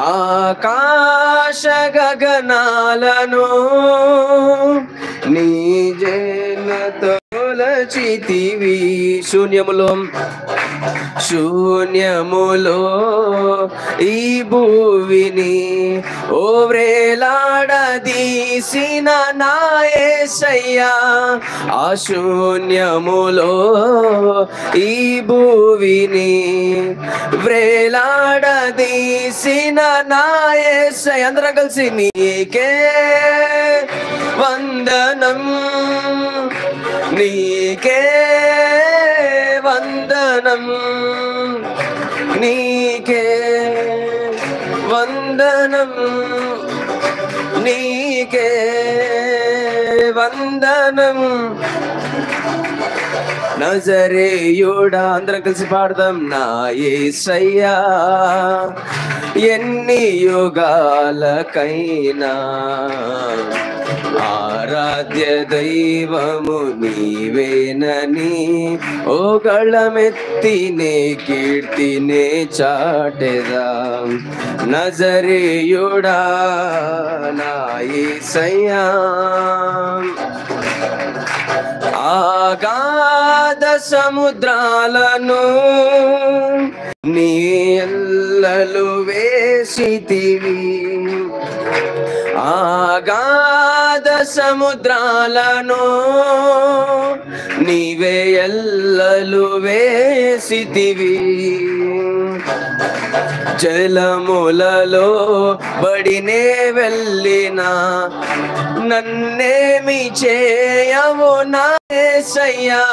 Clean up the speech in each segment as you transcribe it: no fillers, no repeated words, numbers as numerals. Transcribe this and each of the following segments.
ఆకాశ గగనాలను నీ జనతో లచితివి. శూన్యములో ఈ భూమిని ఓ వ్రేలాడదీసిన నా యేసయ్యా, ఆ శూన్యములో ఈ భూమిని వ్రేలాడదీసిన నా యేసయ్యా. అందరం కలిసి నీకే వందనం, నీకే వందనం, నీకే వందనం, నీకే వందనం. నజరేయుడా, అందరం కలిసి పాడదాం. నా యేసయ్యా, ఎన్ని యుగాలకైనా ఆరాధ్య దైవము నీవేనని ఓ గళమెత్తినే కీర్తినే చాటెదా. నజరేయుడా నా యేసయ్యా, ఆగాధ సముద్రాలను నీ ఎల్లలు వేసితివి, ఆగాధ సముద్రాలను నీవే ఎల్లలు వేసితివి. జలములలో బడినే వెళ్ళినా నన్నేమి చేయవు నా యేసయ్యా.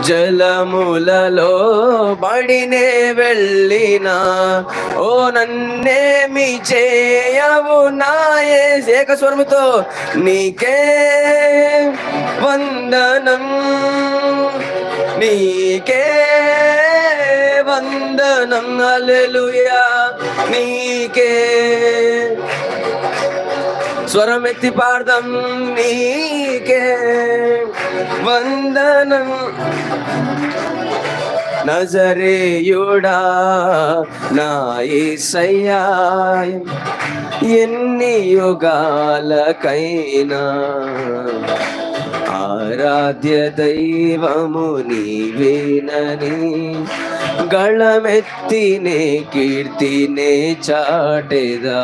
జలములలో బడినే వెళ్ళినా ఓ నన్నేమి చేయవు నా యేసయ్యా. ఏకస్వరముతో నీకే వందనం, నీకే వందనం, హల్లెలూయా. నీకే స్వరం ఎత్తి పాడదాం. నీకే వందనం. నజరేయుడా నా యేసయ్యా, ఎన్ని యుగాలకైనా ఆరాధ్య దైవము నీవేనని గళమెత్తినే కీర్తినే చాటెదా.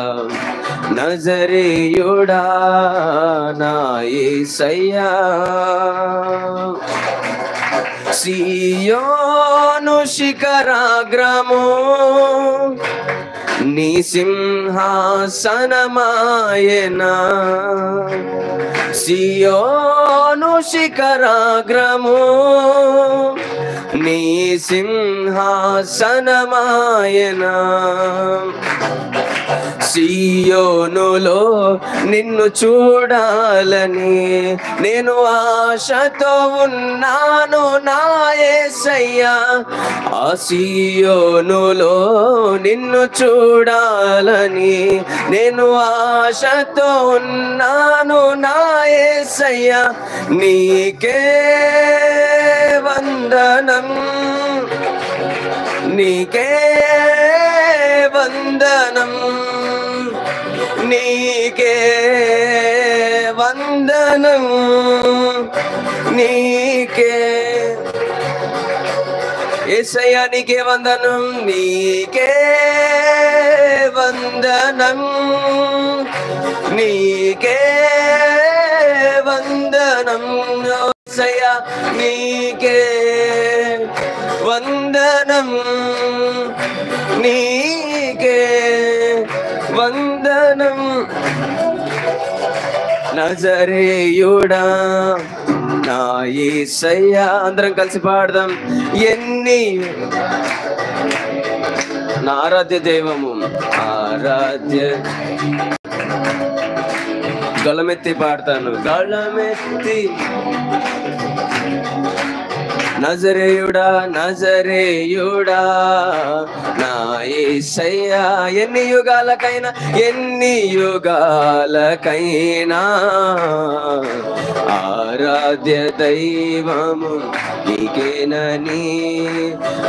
నజరేయుడా నా యేసయ్యా, సియోను శిఖరాగ్రము నీ సింహాసనమాయనా. సియోను శిఖరాగ్రము నీ సింహాసనమాయనా. సియోనులో నిన్ను చూడాలని నేను ఆశతో ఉన్నాను నా యేసయ్యా. ఆ సియోనులో నిన్ను చూడాలని నేను ఆశతో ఉన్నాను నా యేసయ్యా. నీకే వందనం, నీకే వందనం, నీకే వందనం, నీకే యేసయ్యా. నీకే వందనం, నీకే వందనం, నీకే వందనం, యేసయ్యా. నీకే వందనం, నీకే వందనం. నజరేయుడా నా యేసయ్యా, అందరం కలిసి పాడదాం. ఎన్ని నా ఆరాధ్య దైవము, ఆరాధ్య. గళమెత్తి పాడతాను, గళమెత్తి. నజరేయుడా, నజరేయుడా నా యేసయ్యా. ఎన్ని యుగాలకైనా ఆరాధ్య దైవము నీకేనని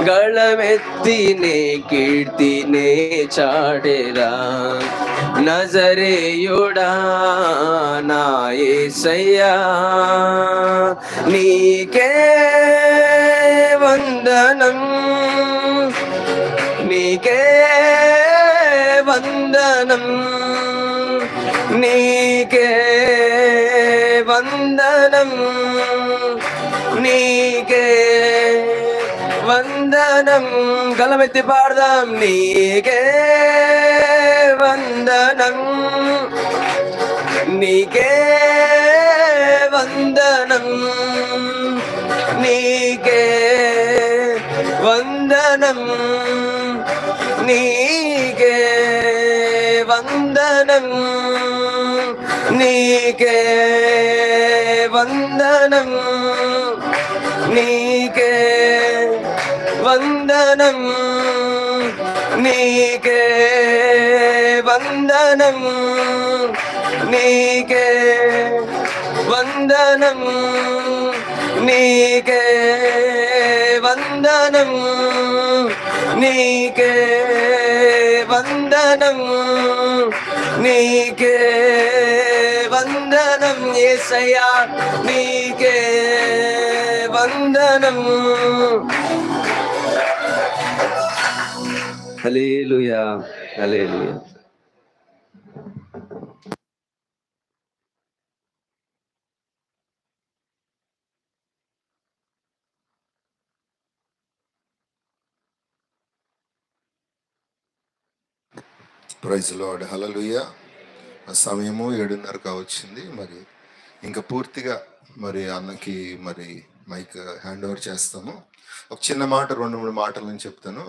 గళమెత్తినే కీర్తినే చాడెరా. నజరేయుడా నా యేసయ్యా, నీకే వందనం, నీకే వందనం, నీకే వందనం, నీకే వందనం. గలమెత్తి పాడదాం. నీకే వందనం, నీకే వందనం, నీకే వందనం, నీకే వందనం, నీకే వందనం, నీకే వందనం, నీకే వందనం, నీకే వందనం, నీకే వందనం, నీకే వందనం, నీకే వందనం యేసయ్యా, నీకే వందనం. హల్లెలూయా, హల్లెలూయా. Praise Lord. హల్లెలూయా. సమయము 7:30 కావచ్చింది. మరి ఇంకా పూర్తిగా మరి అన్నకి మరి మైక్ హ్యాండ్ ఓవర్ చేస్తాము. ఒక చిన్న మాట, 2-3 మాటలు నేను చెప్తాను.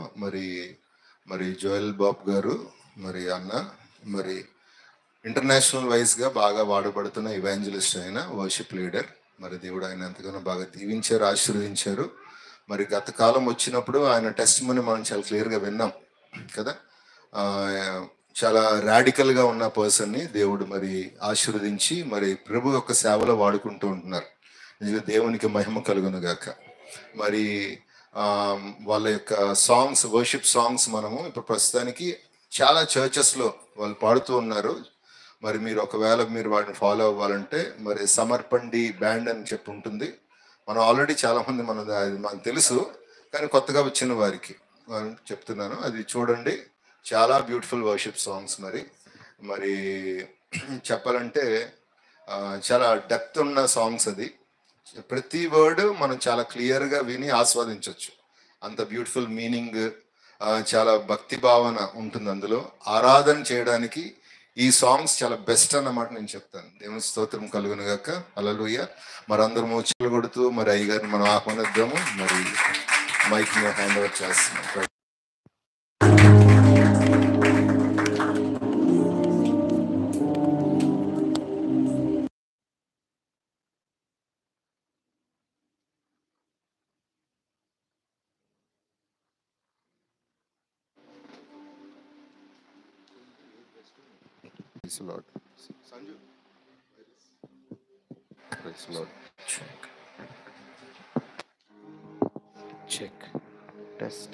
మరి జోయల్ బాబు గారు మరి అన్న మరి ఇంటర్నేషనల్ వైజ్గా బాగా వాడబడుతున్న ఇవాంజలిస్ట్ అయిన వర్షిప్ లీడర్. మరి దేవుడు ఆయన ఎంతగానో బాగా దీవించారు, ఆశీర్వదించారు. మరి గత కాలం వచ్చినప్పుడు ఆయన టెస్ట్ మనీ మనం చాలా క్లియర్గా విన్నాం కదా. చాలా రాడికల్గా ఉన్న పర్సన్ని దేవుడు మరి ఆశీర్వదించి మరి ప్రభు యొక్క సేవలో వాడుకుంటూ ఉంటున్నారు. నిజంగా దేవునికి మహిమ కలుగును గాక. మరి వాళ్ళ యొక్క సాంగ్స్, వర్షిప్ సాంగ్స్ మనము ఇప్పుడు ప్రస్తుతానికి చాలా చర్చెస్లో వాళ్ళు పాడుతూ ఉన్నారు. మరి మీరు ఒకవేళ మీరు వాటిని ఫాలో అవ్వాలంటే మరి సమర్పండి బ్యాండ్ అని చెప్పి ఉంటుంది. మనం ఆల్రెడీ చాలామంది మనకు తెలుసు, కానీ కొత్తగా వచ్చిన వారికి చెప్తున్నాను, అది చూడండి. చాలా బ్యూటిఫుల్ వర్షిప్ సాంగ్స్. మరి చెప్పాలంటే చాలా డెప్త్ ఉన్న సాంగ్స్. అది ప్రతి వర్డ్ మనం చాలా క్లియర్గా విని ఆస్వాదించవచ్చు. అంత బ్యూటిఫుల్ మీనింగ్, చాలా భక్తి భావన ఉంటుంది అందులో. ఆరాధన చేయడానికి ఈ సాంగ్స్ చాలా బెస్ట్ అన్నమాట నేను చెప్తాను. దేవుని స్తోత్రం కలుగును గాక. హల్లెలూయా. మరి అందరూ మూచలు కొడుతూ మరి అయ్యగారిని మనం ఆహ్వానిద్దాము. మరి మైక్ హ్యాండ్ ఓవర్ చేస్తున్నాం. Praise the Lord. Sanju. Praise the Lord. Check. Test.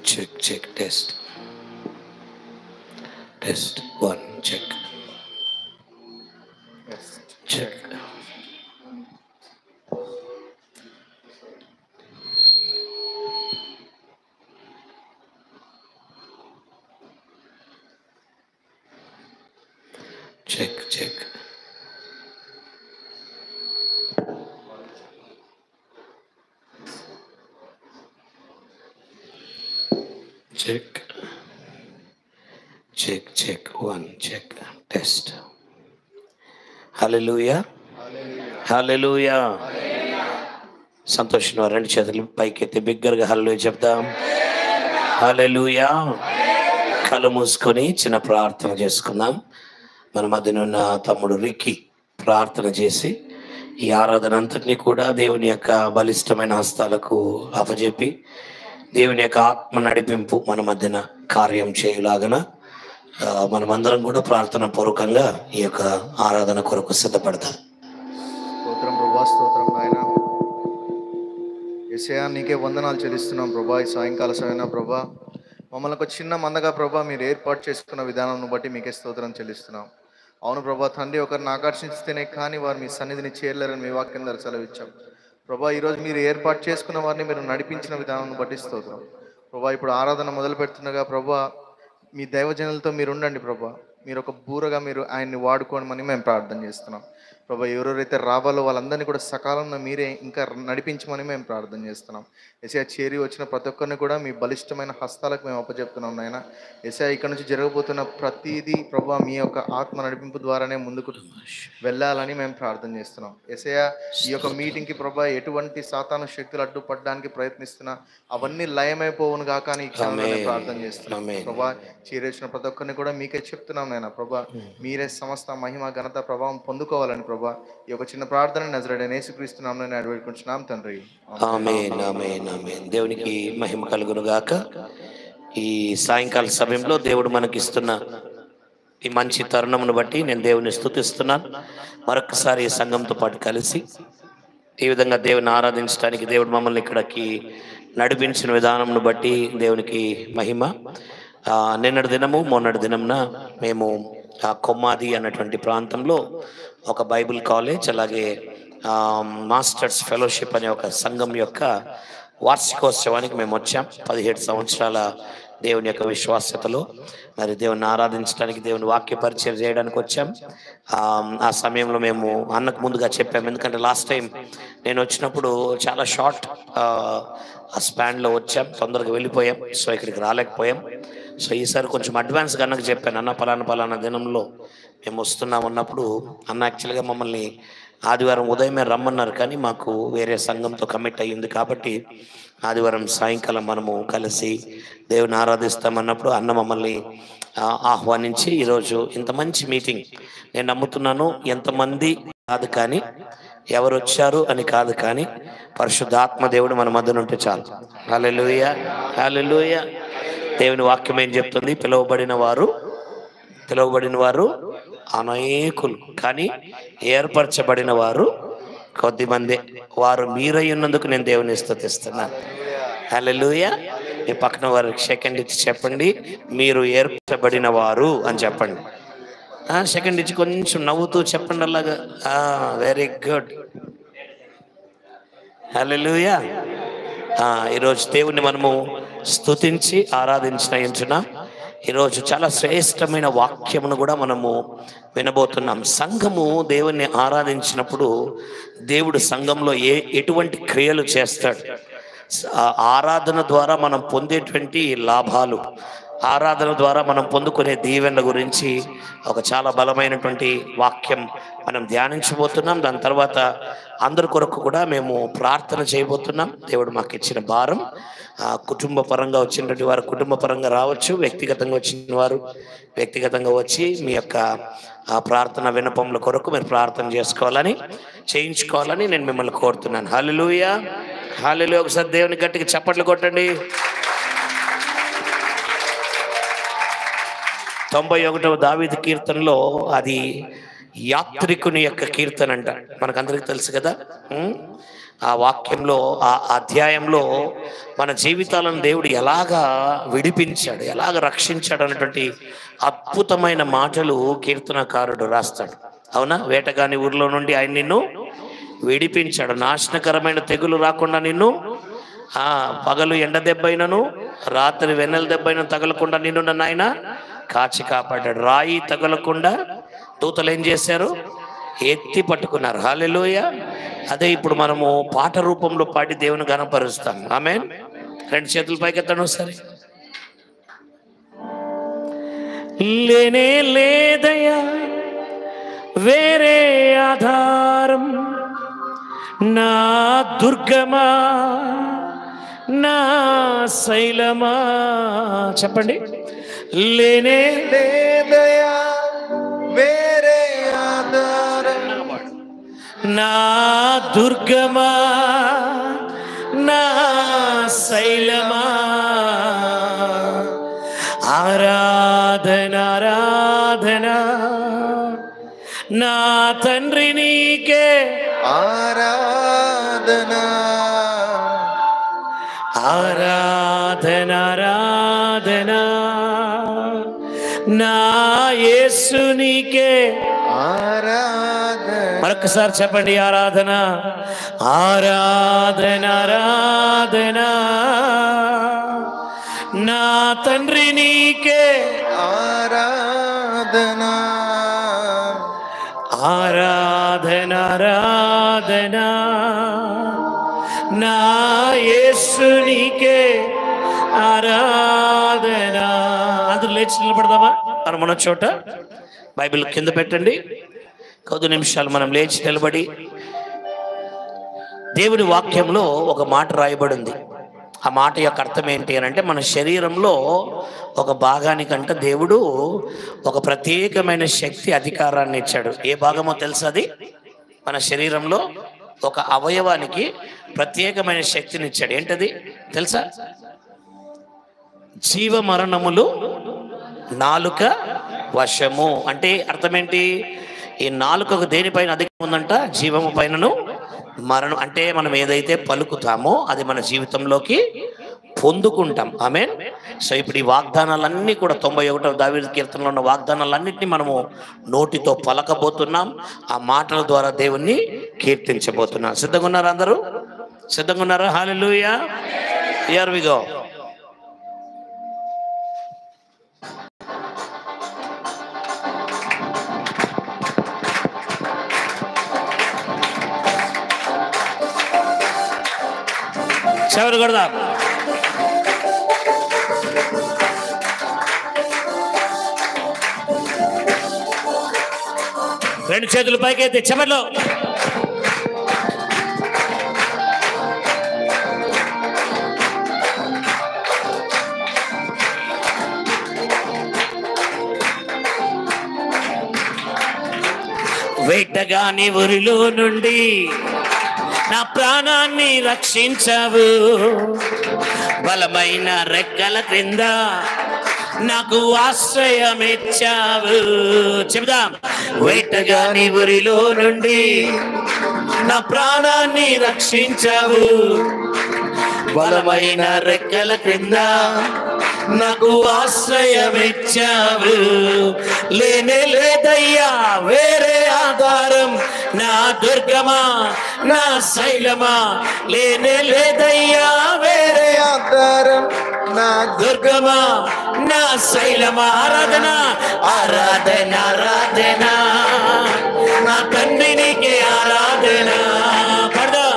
Check. Check. Test. 1. Check. Test. Check. Check. Check. 1. Check. Test. Hallelujah. సంతోషంగా 2 చేతులు పైకెత్తి బిగ్గరగా హల్లెలూయా చెప్దాం. హల్లెలూయా. కళ్ళు మూసుకొని చిన్న ప్రార్థన చేసుకుందాం. మన మధ్యన ఉన్న తమ్ముడు రిక్కీ ప్రార్థన చేసి ఈ ఆరాధన అంతటినీ కూడా దేవుని యొక్క బలిష్టమైన హస్తాలకు అప్పజెప్పి దేవుని యొక్క ఆత్మ నడిపింపు మన మధ్యన కార్యం చేయులాగన మనమందరం కూడా ప్రార్థన పూర్వకంగా ఈ యొక్క ఆరాధన కొరకు సిద్ధపడతాం. స్తోత్రం ప్రభా, స్తోత్రం నాయన. యేసయ్యా నీకే వందనాలు చెల్లిస్తున్నాం ప్రభా. ఈ సాయంకాల సమయంలో ప్రభా మమ్మల్ని ఒక చిన్న మందగా ప్రభా మీరు ఏర్పాటు చేసుకున్న విధానం బట్టి మీకే స్తోత్రం చెల్లిస్తున్నాం. అవును ప్రభా తండ్రి, ఒకరిని ఆకర్షిస్తేనే కానీ వారు మీ సన్నిధిని చేరలేరని మీ వాక్యం ద్వారా సెలవిచ్చాం ప్రభా. ఈరోజు మీరు ఏర్పాటు చేసుకున్న వారిని మీరు నడిపించిన విధానం బట్టి స్తోత్రం ప్రభా. ఇప్పుడు ఆరాధన మొదలు పెడుతుండగా ప్రభా మీ దైవజనులతో మీరు ఉండండి ప్రభా. మీరు ఒక బూరగా మీరు ఆయన్ని వాడుకోవడమని మేము ప్రార్థన చేస్తున్నాం ప్రభా. ఎవరెవరైతే రావాలో వాళ్ళందరినీ కూడా సకాలంలో మీరే ఇంకా నడిపించమని మేము ప్రార్థన చేస్తున్నాం. యేసయ్యా చేరి వచ్చిన ప్రతి ఒక్కరిని కూడా మీ బలిష్టమైన హస్తాలకు మేము అప్పచెప్తున్నాం నాయన. యేసయ్యా ఇక్కడ నుంచి జరగబోతున్న ప్రతిదీ ప్రభా మీ యొక్క ఆత్మ నడిపింపు ద్వారానే ముందుకు వెళ్ళాలని మేము ప్రార్థన చేస్తున్నాం. యేసయ్యా ఈ యొక్క మీటింగ్కి ప్రభా ఎటువంటి సాతాను శక్తులు అడ్డుపడడానికి ప్రయత్నిస్తున్నా అవన్నీ లయమైపోవును గాక అని ఈ క్షణంలో ప్రార్థన చేస్తున్నాం ప్రభా. చేరి వచ్చిన ప్రతి ఒక్కరిని కూడా మీకే చెప్తున్నాం నాయన ప్రభా. మీరే సమస్త మహిమ ఘనత ప్రభావం పొందుకోవాలని ప్రభా. ఈ యొక్క చిన్న ప్రార్థన నజరేయుడైన యేసుక్రీస్తు నామమున అడివేడుకుంటున్నాం తండ్రి. ఆమేన్, ఆమేన్, ఆమేన్. దేవునికి మహిమ కలుగును గాక. ఈ సాయంకాల సమయంలో దేవుడు మనకిస్తున్న ఈ మంచి తరుణమును బట్టి నేను దేవుని స్తుతిస్తున్నాను. మరొకసారి ఈ సంఘంతో పాటు కలిసి ఈ విధంగా దేవుని ఆరాధించడానికి దేవుడు మమ్మల్ని ఇక్కడికి నడిపించిన విధానంను బట్టి దేవునికి మహిమ. నిన్నటి దినము మొన్నటి దినంన మేము కొమ్మాది అన్నటువంటి ప్రాంతంలో ఒక బైబిల్ కాలేజ్, అలాగే మాస్టర్స్ ఫెలోషిప్ అనే ఒక సంఘం యొక్క వార్షికోత్సవానికి మేము వచ్చాం. 17 సంవత్సరాల దేవుని యొక్క విశ్వాసతలో మరి దేవుని ఆరాధించడానికి, దేవుని వాక్య పరిచయం చేయడానికి వచ్చాం. ఆ సమయంలో మేము అన్నకు ముందుగా చెప్పాము, ఎందుకంటే లాస్ట్ టైం నేను వచ్చినప్పుడు చాలా షార్ట్ స్పాన్లో వచ్చాం, తొందరగా వెళ్ళిపోయాం, సో ఇక్కడికి రాలేకపోయాం. సో ఈసారి కొంచెం అడ్వాన్స్గా అన్నకు చెప్పాను, అన్న పలానా దినంలో మేము వస్తున్నాం అన్నప్పుడు అన్న యాక్చువల్గా మమ్మల్ని ఆదివారం ఉదయమే రమ్మన్నారు, కానీ మాకు వేరే సంఘంతో కమిట్ అయ్యింది కాబట్టి ఆదివారం సాయంకాలం మనము కలిసి దేవుని ఆరాధిస్తామన్నప్పుడు అన్న మమ్మల్ని ఆహ్వానించి ఈరోజు ఇంత మంచి మీటింగ్, నేను నమ్ముతున్నాను ఎంతమంది కాదు కానీ ఎవరు వచ్చారు అని కాదు కానీ పరిశుద్ధాత్మ దేవుడు మన మధ్యన ఉంటే చాలు. హల్లెలూయా, హల్లెలూయా. దేవుని వాక్యం ఏం చెప్తుంది? పిలువబడిన వారు అనేకులు కానీ ఏర్పరచబడిన వారు కొద్దిమంది. వారు మీరై ఉన్నందుకు నేను దేవుని స్తుతిస్తున్నాను. హల్లెలూయా. మీ పక్కన వారికి సెకండ్ ఇచ్చి చెప్పండి, మీరు ఏర్పరచబడిన వారు అని చెప్పండి. సెకండ్ ఇచ్చి కొంచెం నవ్వుతూ చెప్పండి అలాగా. Very good. హల్లెలూయా. ఈరోజు దేవుని మనము స్తుతించి ఆరాధించున్నాం. ఈరోజు చాలా శ్రేష్టమైన వాక్యమును కూడా మనము వినబోతున్నాం. సంఘము దేవుణ్ణి ఆరాధించినప్పుడు దేవుడు సంఘంలో ఎటువంటి క్రియలు చేస్తాడు, ఆరాధన ద్వారా మనం పొందేటువంటి లాభాలు, ఆరాధన ద్వారా మనం పొందుకునే దీవెనల గురించి ఒక చాలా బలమైనటువంటి వాక్యం మనం ధ్యానించబోతున్నాం. దాని తర్వాత అందరి కొరకు కూడా మేము ప్రార్థన చేయబోతున్నాం. దేవుడు మాకు ఇచ్చిన భారం, కుటుంబ పరంగా వచ్చినటువంటి వారు కుటుంబ పరంగా రావచ్చు, వ్యక్తిగతంగా వచ్చిన వారు వ్యక్తిగతంగా వచ్చి మీ యొక్క ప్రార్థన విన్నపముల కొరకు మీరు ప్రార్థన చేయించుకోవాలని నేను మిమ్మల్ని కోరుతున్నాను. హల్లెలూయా, హల్లెలూయా. ఒకసారి దేవుని గట్టిగా చప్పట్లు కొట్టండి. 91వ దావీదు కీర్తనలో అది యాత్రికుని యొక్క కీర్తన అంట, మనకందరికీ తెలుసు కదా. ఆ వాక్యంలో, ఆ అధ్యాయంలో మన జీవితాలను దేవుడు ఎలాగా విడిపించాడు, ఎలాగ రక్షించాడు అన్నటువంటి అద్భుతమైన మాటలు కీర్తనకారుడు రాస్తాడు. అవునా? వేటగాని ఊరిలో నుండి ఆయన నిన్ను విడిపించాడు, నాశనకరమైన తెగులు రాకుండా నిన్ను, పగలు ఎండ దెబ్బైనను రాత్రి వెన్నెల దెబ్బైన తగలకుండా నిన్ను నన్ను ఆయన కాచి కాపాడాడు. రాయి తగలకుండా దూతలు ఏం చేశారు? ఎత్తి పట్టుకున్నారు. హల్లెలూయా. అదే ఇప్పుడు మనము పాట రూపంలో పాడి దేవుని ఘనపరుస్తాం. ఆమేన్. 2 చేతుల పైకెత్తండి ఒకసారి. లేనే లేదయ్యా వేరే ఆధారం, నా దుర్గమా నా శైలమా. చెప్పండి. లేనే లేదయ్యా వేరే ఆధారం, నా దుర్గమా నా శైలమా ఆరాధన ఆరాధన నా తండ్రి నీకే ఆరాధన ఆరాధన ఆరాధన నా యేసు నీకే ఆరాధన. మరొకసారి చెప్పండి, ఆరాధన ఆరాధన ఆరాధన నా తండ్రి నీకే ఆరాధన ఆరాధన ఆరాధన నా యేసు నీకే ఆరాధన. అందరూ లేచి నిలబడదామా? మనం మన చోట బైబిల్ కింద పెట్టండి. కొద్ది నిమిషాలు మనం లేచి నిలబడి, దేవుని వాక్యంలో ఒక మాట రాయబడింది. ఆ మాట యొక్క అర్థం ఏంటి అని అంటే, మన శరీరంలో ఒక భాగానికంటే దేవుడు ఒక ప్రత్యేకమైన శక్తి, అధికారాన్ని ఇచ్చాడు. ఏ భాగమో తెలుసా? అది మన శరీరంలో ఒక అవయవానికి ప్రత్యేకమైన శక్తిని ఇచ్చాడు. ఏంటది తెలుసా? జీవ మరణములు నాలుక వశము. అంటే అర్థం ఏంటి? ఈ నాలుకకు దేనిపైన అధికం ఉందంట? జీవము పైనను మరణం. అంటే మనం ఏదైతే పలుకుతామో అది మన జీవితంలోకి పొందుకుంటాం. ఆమేన్. సో ఇప్పుడు ఈ వాగ్దానాలన్నీ కూడా 91వ దావీదు కీర్తనలో ఉన్న వాగ్దానాలన్నింటినీ మనము నోటితో పలకబోతున్నాం. ఆ మాటల ద్వారా దేవుణ్ణి కీర్తించబోతున్నాం. సిద్ధంగా ఉన్నారా? అందరూ సిద్ధంగా ఉన్నారా? హల్లెలూయా. Here we go. చెవులు కొడదాం. రెండు చేతులు పైకెత్తి చెమటలో. వేటగాని ఊరిలో నుండి నా ప్రాణాన్ని రక్షించావు, బలమైన రెక్కల క్రింద నాకు ఆశ్రయం ఇచ్చావు. చెబుదాం. వేటగాని ఊరిలో నుండి నా ప్రాణాన్ని రక్షించావు, బలమైన రెక్కల క్రింద నాకు ఆశ్రయం ఇచ్చావు. లేనే లేదయ్యా వేరే ఆధారం, నా దుర్గమా నా శైలమా. లేనే లేదయ్యా వేరే ఆధారం, నా దుర్గమా నా శైలమా. ఆరాధన ఆరాధన ఆరాధన నా తండ్రి నీకే ఆరాధన. పడదా.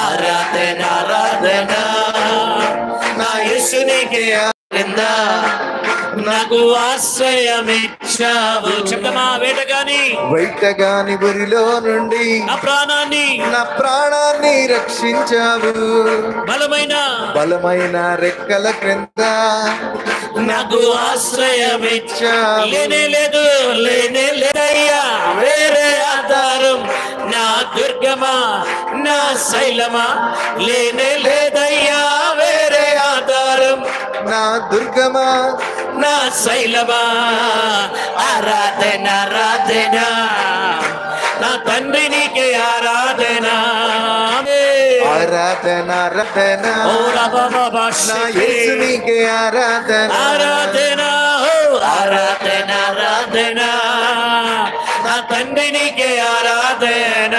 ఆరాధన ఆరాధన నా యేసు నీకే ఆరాధన, నాకు ఆశ్రయం ఇచ్చావు. చెప్తామా? వేటగాని ఊరిలో నుండి నా ప్రాణాన్ని రక్షించావు, బలమైన రెక్కల క్రింద నాకు ఆశ్రయం ఇచ్చావు. లేనే లేదయ్యా వేరే ఆధారం, నా దుర్గమా నా శైలమా. లేనే లేదయ్యా వేరే ఆధారం, నా దుర్గమా నా శైలమా. ఆరాధన ఆరాధన నా తండ్రి నీకే ఆరాధన. ఆరాధన ఆరాధన ఓ రాబా నా యేసు నీకే ఆరాధన. ఆరాధన ఆరాధన ఆరాధన నా తండ్రి నీకే ఆరాధన.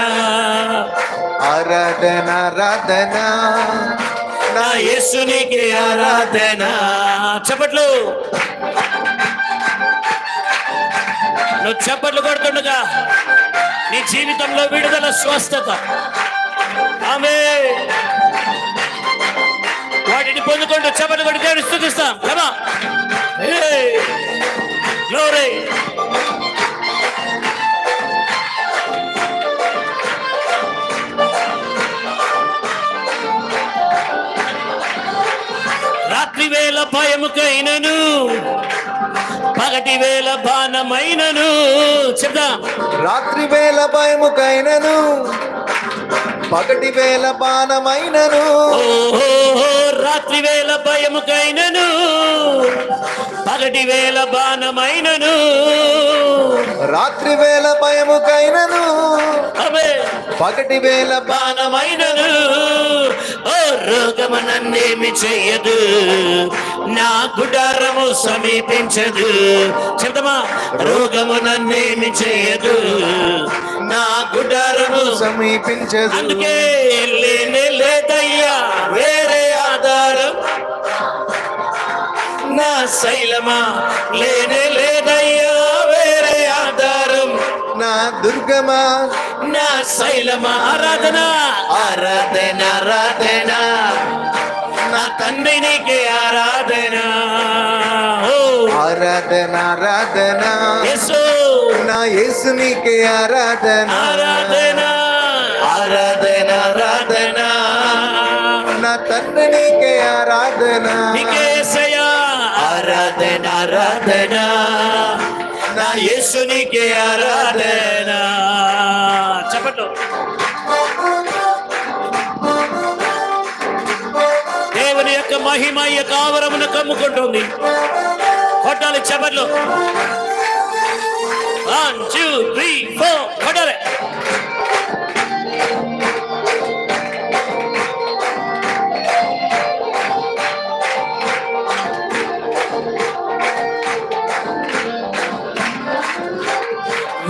ఆరాధన ఆరాధన నా యేసు నీకే ఆరాధన. చప్పట్లు. నువ్వు చప్పట్లు కొడుతుండగా నీ జీవితంలో విడుదల, స్వస్థత, ఆమేన్, వాటిని పొందుకుంటూ చప్పట్లు కొట్టి దేవుని స్తుతిస్తాం. కమా గ్లోరీ. రాత్రి వేళ భయముకైనను, పగటి వేళ బాణమైనను. చెప్దాం. రాత్రి వేళ భయముకైనను, పగటి వేళ బాణమైనను. ఓహో రాత్రి వేళ భయముకైనను పగటి వేళ బాణమైనను రాత్రి వేళ భయముకైనను పగటి వేళ బాణమైనను ఓ రోగము నన్నేమి చెయ్యదు నా గుడారము సమీపించదు చెప్తామా రోగము నన్నేమి చెయ్యదు నా గుడారము సమీపించదు అందుకే లేనే లేదయ్యా వేరే ఆధారం నా శైలమా లేనే లేదయ్యా వేరే ఆధారం నా దుర్గమా నా శైలమా ఆరాధన ఆరాధన ఆరాధన నా తండ్రి నీకే ఆరాధన ఆరాధన ఆరాధన యేసు నా యేసు నీకే ఆరాధన ఆరాధన ఆరాధన ఆరాధన నా తండ్రి నీకే ఆరాధన నీకే యేసయ్యా ఆరాధన ఆరాధన నా యేసు నీకే ఆరాధన చెప్పండి దేవుని యొక్క మహిమ ఈ యొక్క ఆవరమును కమ్ముకుంటుంది కొట్టాలి చెప్పట్లు 1 2 3 4 కొట్టాలి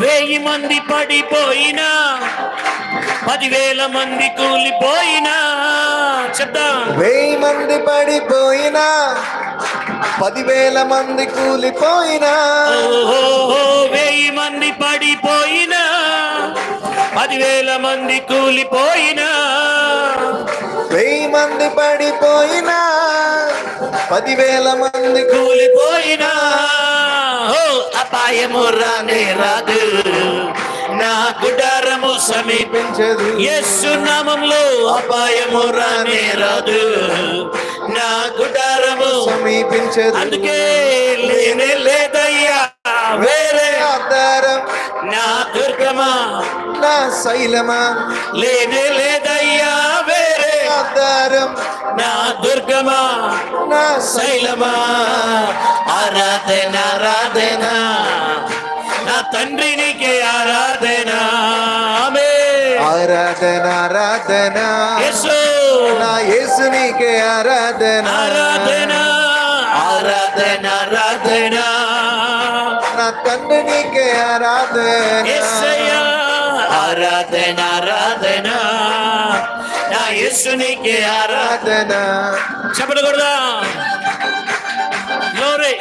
వెయ్యి మంది పడిపోయినా 10,000 మంది కూలిపోయినా చెప్తాం 1000 మంది పడిపోయినా 10,000 మంది కూలిపోయినా 1000 మంది పడిపోయినా 10,000 మంది కూలిపోయినా 1000 మంది పడిపోయినా 10,000 మంది కూలిపోయినా అపాయము రానే రాదు నా గుడారము సమీపించదు యేసు నామములో అపాయము రానే రాదు నా గుడారము సమీపించదు అందుకే లేనే లేదయ్యా వేరే ఆధారం నా దుర్గమా నా శైలమా లేనే లేదయ్యా వేరే ఆధారం నా దుర్గమా నా శైలమా ఆరాధన ఆరాధన నా తండ్రి నీకే ఆరాధన ఆరాధన ఆరాధన యేసు నా యేసు నీకే ఆరాధన ఆరాధన ఆరాధన ఆరాధన నా తండ్రి నీకే ఆరాధన యేసయ్యా ఆరాధన ఆరాధన నా యేసు నీకే ఆరాధన చెప్పకూడదా గ్లోరీ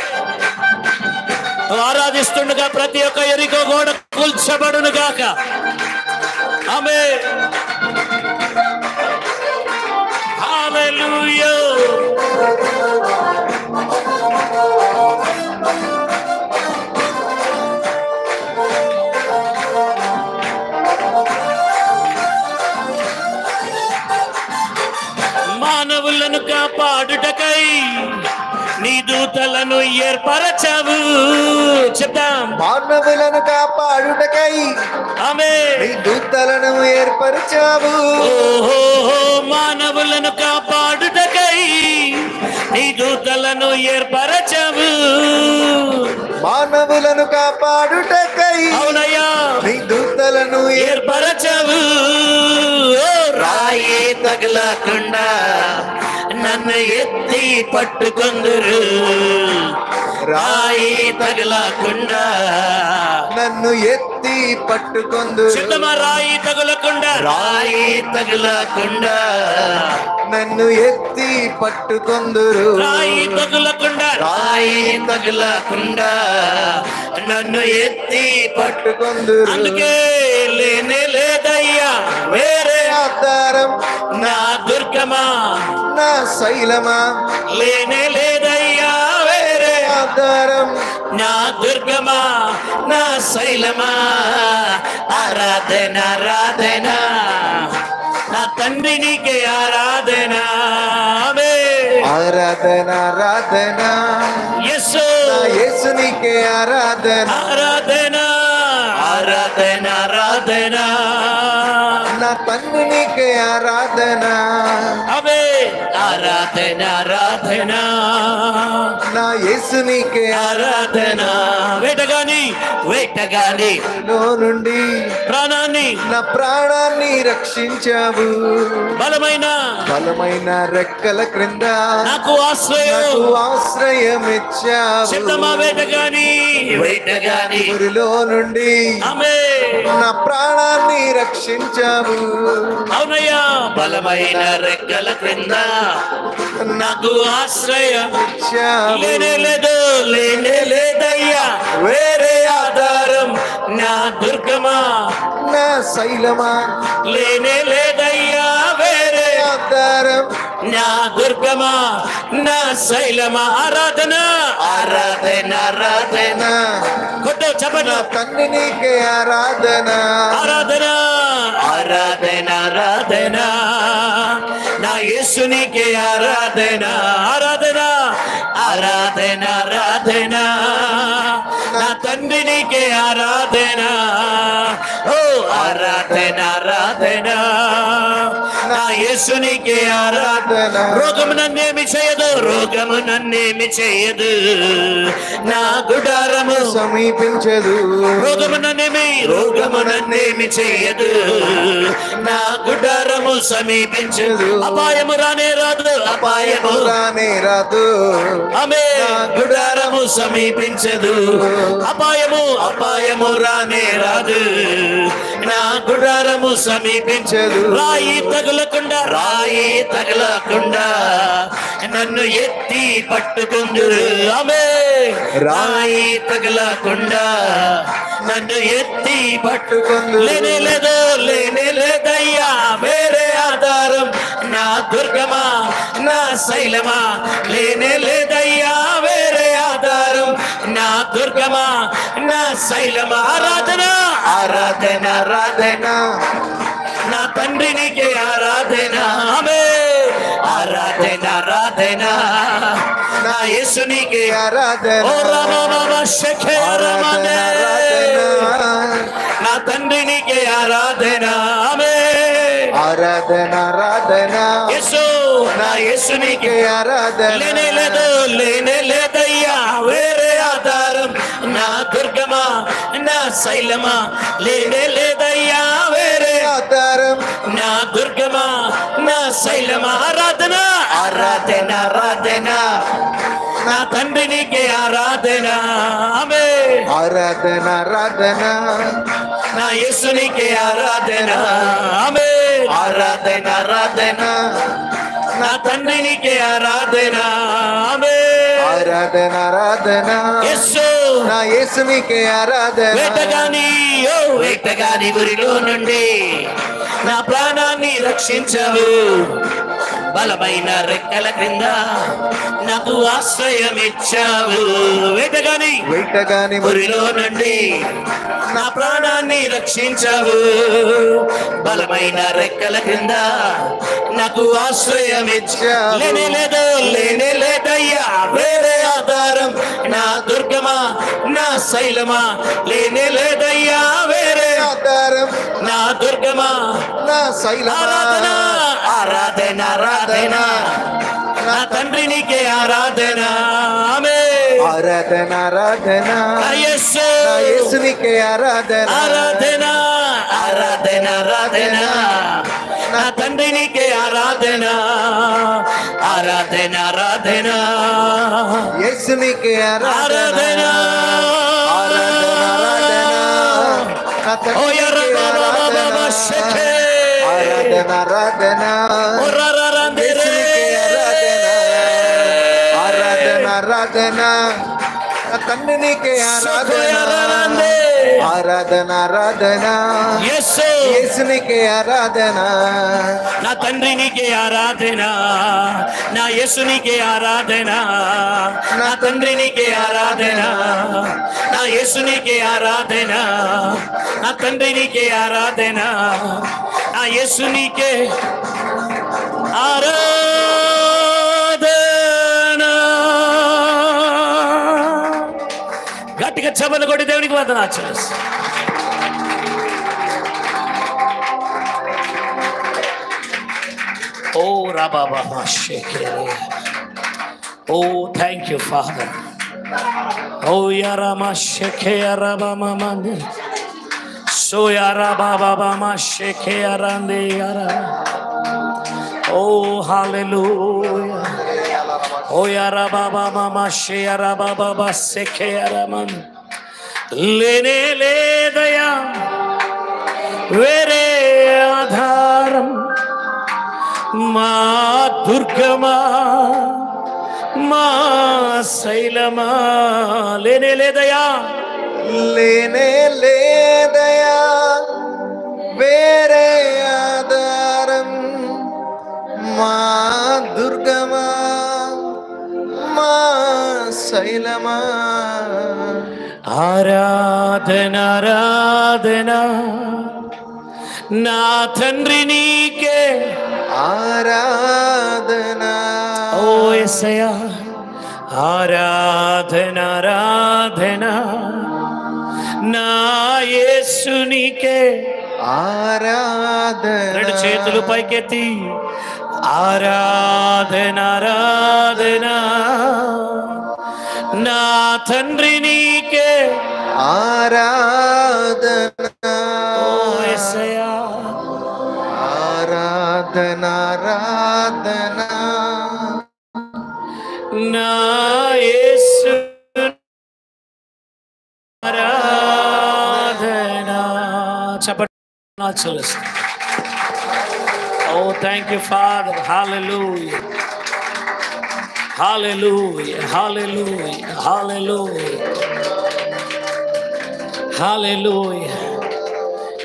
ఆరాధిస్తుండగా ప్రతి ఒక్క ఎరికో గోడ కూల్చబడును గాక ఆమేన్ హల్లెలూయా మానవులను కాపాడుటకై నీ దూతలను ఏర్పరచావు చెప్తాం మానవులను కాపాడుటకై ఆమేన్ నీ దూతలను ఏర్పరిచావు ఓహో మానవులను కాపాడుటకై నీ దూతలను ఏర్పరచావు మానవులను కాపాడుటకై అవునయ్యా నీ దూతలను ఏర్పరచావు రాయి తగలకుండా నన్ను ఎత్తి పట్టుకొందురు రాయి తగలకుండా నన్ను ఎత్తి పట్టుకొందు చిత్తమ రాయి తగలకుండా రాయి తగలకుండా నన్ను ఎత్తి పట్టుకొందురు రాయి తగలకుండా రాయి తగలకుండా నన్ను ఎత్తి పట్టుకొందురు అందుకే లేనే లేదయ్యా వేరే ఆధారం నా దుర్గమా నా శైలమా లేనే లేదయ్యా వేరే ఆధారం నా దుర్గమా నా శైలమా ఆరాధన ఆరాధన నా తండ్రి నీకే ఆరాధన ఆరాధన ఆరాధన యేసు నా యేసు నీకే ఆరాధన ఆరాధన ఆరాధన ఆరాధన నా తండ్రి నీకే ఆరాధన, అవే ఆరాధన ఆరాధన, నా యేసు నీకే ఆరాధన. వేటగాని లో నుండి ప్రాణాన్ని నా ప్రాణాన్ని రక్షించావు, బలమైన రెక్కల క్రింద నాకు ఆశ్రయం ఇచ్చావు. వేటగాని ఊరిలో నుండి నా ప్రాణాన్ని రక్షించావు. అవునయ్యా, బలమైన రెక్కల క్రింద నాకు ఆశ్రయం ఇచ్చావు. లేనే లేదయ్యా వేరే ఆధారం, నా దుర్గమా నా శైలమా, లేనే లేదయ్యా వేరే ఆధారం, నా దుర్గమా నా శైలమా. ఆరాధన ఆరాధన ఆరాధన, కొట్టు చెప్పండి. తండ్రి నీకే ఆరాధన, ఆరాధన ఆరాధన ఆరాధన, నా యేసునికే ఆరాధన. ఆరాధన ఆరాధన ఆరాధన, నా తండ్రినికే ఆరాధన. ఓ ఆరాధన ఆరాధన, నా యేసునికే ఆరాధన. రోగము నన్నేమి చేయదు, రోగము నన్నేమి చేయదు, నా గుడారము సమీపించదు. రోగము నన్నేమి చేయదు, నా గుడారము సమీపించదు. అపాయము రానే రాదు, అపాయము రానే రాదు, ఆమె గుడారము సమీపించదు. అపాయము రానే రాదు, నా గుడారము సమీపించదు. రాయి తగలకుండా నన్ను ఎత్తి పట్టుకుందురు. ఆమె రాయి తగలకుండా నన్ను ఎత్తి పట్టుకుందురు. లేనే లేదయ్యా వేరే ఆధారం, నా దుర్గమా నా శైలమా, లేనే లేదయ్యా వేరే ఆధారం, నా దుర్గమా నా శైలమా. ఆరాధన ఆరాధన ఆరాధన, నా తండ్రినికే ఆరాధన. ఆమె ఆరాధన ఆరాధన, నా యేసునికే ఆరాధన. ఓ రామ శఖే రమనే, నా తండ్రినికే ఆరాధన. ఆమె ఆరాధన ఆరాధన, యేసు నా యేసునికే ఆరాధన. లేనే లేదయ్యా వేరే ఆధారం, నా దుర్గమా నా శైలమా, లేనే లేదయ్యా వేరే ఆధారం, నా దుర్గమా నా శైలమా. ఆరాధన ఆరాధన ఆరాధన, నా తండ్రినికే ఆరాధన. ఆమె ఆరాధన ఆరాధన, నా యేసునికే ఆరాధన. ఆమె ఆరాధన ఆరాధన, నా తండ్రినికే ఆరాధన. ఆమె ఆరాధన ఆరాధన, యేసు నా యేసునికే ఆరాధన. వేటగాని ఊరిలో నుండి నా ప్రాణాన్ని రక్షించవు, బలమైన రెక్కల క్రింద నాకు ఆశ్రయం ఇచ్చావు. వేటగాని ఊరిలో నుండి నా ప్రాణాన్ని రక్షించావు, బలమైన రెక్కల క్రింద నాకు ఆశ్రయం ఇచ్చావు. లేనే లేదయ్యా వేరే ఆధారం, నా దుర్గమా నా శైలమా, లేనే లేదయ్యా వేరే ఆధారం, నా దుర్గమా నా శైలమా. ఆరాధన ఆరాధన ఆరాధన, నా తండ్రినికే ఆరాధన. ఆమె ఆరాధన ఆరాధన, నా యేసు నా యేసునికే ఆరాధన. ఆరాధన ఆరాధన ఆరాధన, నా తండ్రినికే ఆరాధన. ఆరాధన ఆరాధన, యేసునికే ఆరాధన. ఆరాధన ఆరాధన, నా తండ్రినికే ఆరాధన. ఆరాధన ఆరాధన, ఆరాధన ఆరాధన, నా తండ్రినికే ఆరాధన. ఆరాధన ఆరాధన, యేసునికే ఆరాధన. నా తండ్రినికే ఆరాధన, నా యేసునికే ఆరాధన. నా తండ్రినికే ఆరాధన, నా యేసునికే ఆరాధన. నా తండ్రినికే ఆరాధన, నా యేసునికే ఆరాధన. గట్టిగా చప్పట్లు కొట్టి దేవునికి వందనాలు చెల్లిస్తాం. Rababa Shekere. Oh, thank you, Father. Oh, Yarama Sheke Yarabama Mandi. So Yarababa Sheke Yarande Yara. Oh, hallelujah. Oh, Yarababa Mama She Yarababa Seke Yaraman. Lene Ledaya. Vere Adharam. Ma Durgama. మా శైలమా లేనే లేదయా లేనే లేదయా వేరే ఆధారం మా దుర్గమా మా శైలమా ఆరాధన ఆరాధన నా తండ్రి నీకే ఆరాధన ఓ యేసయ్యా ఆరాధన ఆరాధన నా యేసు నీకే ఆరాధన రెండు చేతులు పైకెత్తి ఆరాధన ఆరాధన నా తండ్రి నీకే ఆరాధన ఓ యేసయ్యా ఆరాధన ఆరాధన నా యేసు ఆరాధన చెప్పండి చెల్లిస్తాను. Oh, thank you, Father. Hallelujah. Hallelujah. Hallelujah. Hallelujah. Hallelujah.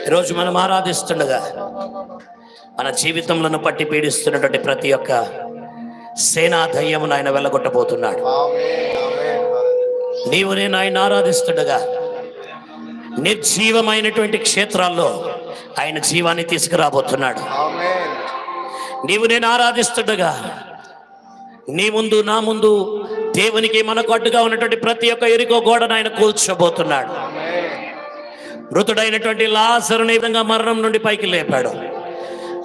ఈరోజు మనం ఆరాధిస్తుండగా మన జీవితంలో పట్టి పీడిస్తున్నటువంటి ప్రతి ఒక్క సేనా దయ్యమును ఆయన వెళ్ళగొట్టబోతున్నాడు. నీవు నేను ఆయన ఆరాధిస్తుండగా నిర్జీవమైనటువంటి క్షేత్రాల్లో ఆయన జీవాన్ని తీసుకురాబోతున్నాడు. నీవు నేను ఆరాధిస్తుండగా నీ ముందు నా ముందు దేవునికి మనకు అడ్డుగా ఉన్నటువంటి ప్రతి ఒక్క ఎరికో గోడను ఆయన కూల్చోబోతున్నాడు. మృతుడైనటువంటి లాజరుని ఈ విధంగా మరణం నుండి పైకి లేపాడు.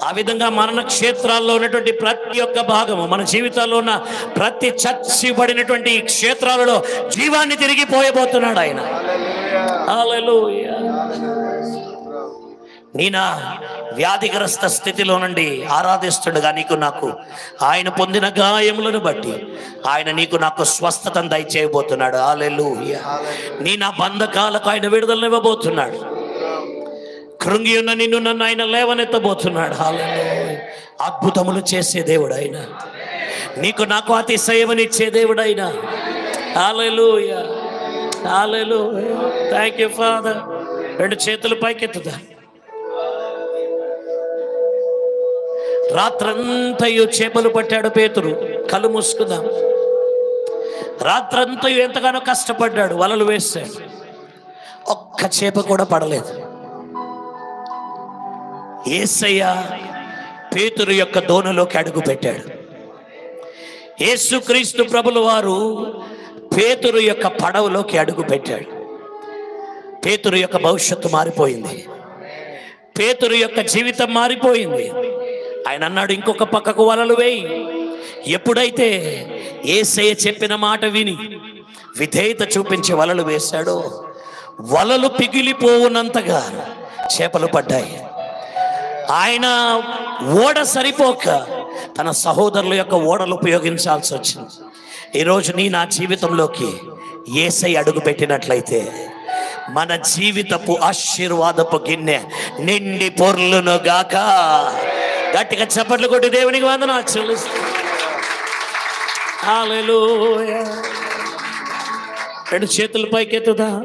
ఆ విధంగా మరణ క్షేత్రాల్లో ఉన్నటువంటి ప్రతి ఒక్క భాగము మన జీవితాల్లో ఉన్న ప్రతి చచ్చిబడినటువంటి క్షేత్రాలలో జీవాన్ని తిరిగి పోయబోతున్నాడు ఆయన. హల్లెలూయా. నీనా వ్యాధిగ్రస్త స్థితిలో నుండి ఆరాధిస్తుండగా నీకు నాకు ఆయన పొందిన గాయములను బట్టి ఆయన నీకు నాకు స్వస్థతను దయచేయబోతున్నాడు. హల్లెలూయా. నీ నా బంధకాలకు ఆయన విడుదలనివ్వబోతున్నాడు. కృంగి ఉన్న నిన్ను నన్ను ఆయన లేవనెత్తబోతున్నాడు. హల్లెలూయా. అద్భుతములు చేసే దేవుడు ఆయన. నీకు నాకు అతిశయమునిచ్చే దేవుడు ఆయన. హల్లెలూయా. హల్లెలూయా. Thank you father. రెండు చేతులు పైకెత్తుదా. రాత్రంతయు చేపలు పట్టాడు పేతురు. కళ్ళు మూసుకుందాం. రాత్రంతయు ఎంతగానో కష్టపడ్డాడు, వలలు వేశాడు, ఒక్క చేప కూడా పడలేదు. యేసయ్య పేతురు యొక్క దోణిలోకి అడుగు పెట్టాడు. యేసుక్రీస్తు ప్రభుల వారు పేతురు యొక్క పడవలోకి అడుగు పెట్టాడు. పేతురు యొక్క భవిష్యత్తు మారిపోయింది. పేతురు యొక్క జీవితం మారిపోయింది. ఆయన అన్నాడు, ఇంకొక పక్కకు వలలు వేయి. ఎప్పుడైతే యేసయ్య చెప్పిన మాట విని విధేయత చూపించి వలలు వేశాడో వలలు పిగిలిపోవునంతగా చేపలు పడ్డాయి. ఆయన ఓడ సరిపోక తన సహోదరుల యొక్క ఓడలు ఉపయోగించాల్సి వచ్చింది. ఈరోజు నీ నా జీవితంలోకి యేసయ్య అడుగు పెట్టినట్లయితే మన జీవితపు ఆశీర్వాదపు గిన్నె నిండి పొర్లును గాక. గట్టిగా చప్పట్లు కొట్టి దేవునికి వందనాలు చెల్లిస్తాను. హల్లెలూయా. రెండు చేతుల పైకెత్తుదా.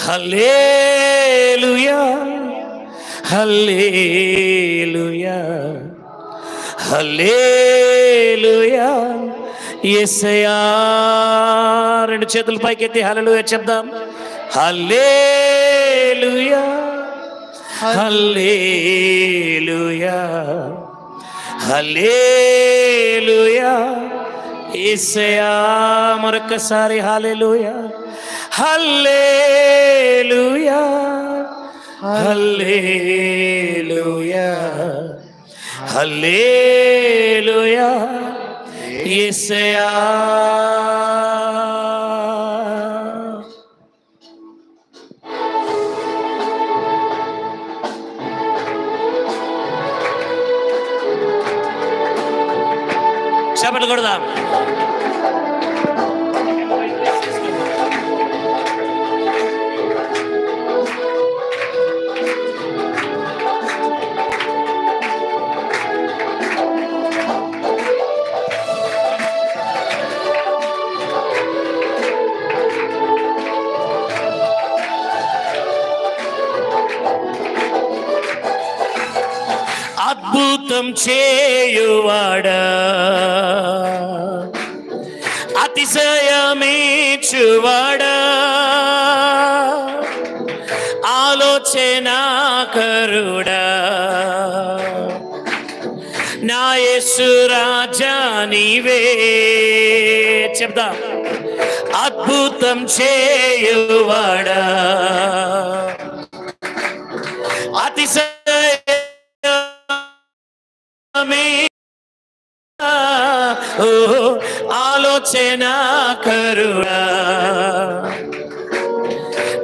హల్లెలూయా. హల్లెలూయా. హల్లెలూయా. యేసయ్యా. రెండు చేతుల పైకెత్తి హల్లెలూయా చెప్దాం. హల్లెలూయా. హల్లెలూయా. హల్లెలూయా. యేసయ్యా. మరొకసారి హల్లెలూయా. హల్లెలూయా. హల్లెలూయా. హల్లెలూయా. హల్లెలూయా యేసయ్యా. చప్పట్లు కొడదాం. అద్భుతం చేయువాడా, అతిశయమేచువాడా, ఆలోచనాకరుడా, నా యేసు రాజా నీవే. చెప్తా. అద్భుతం చేయువాడా, ఆలోచనాకరుడా,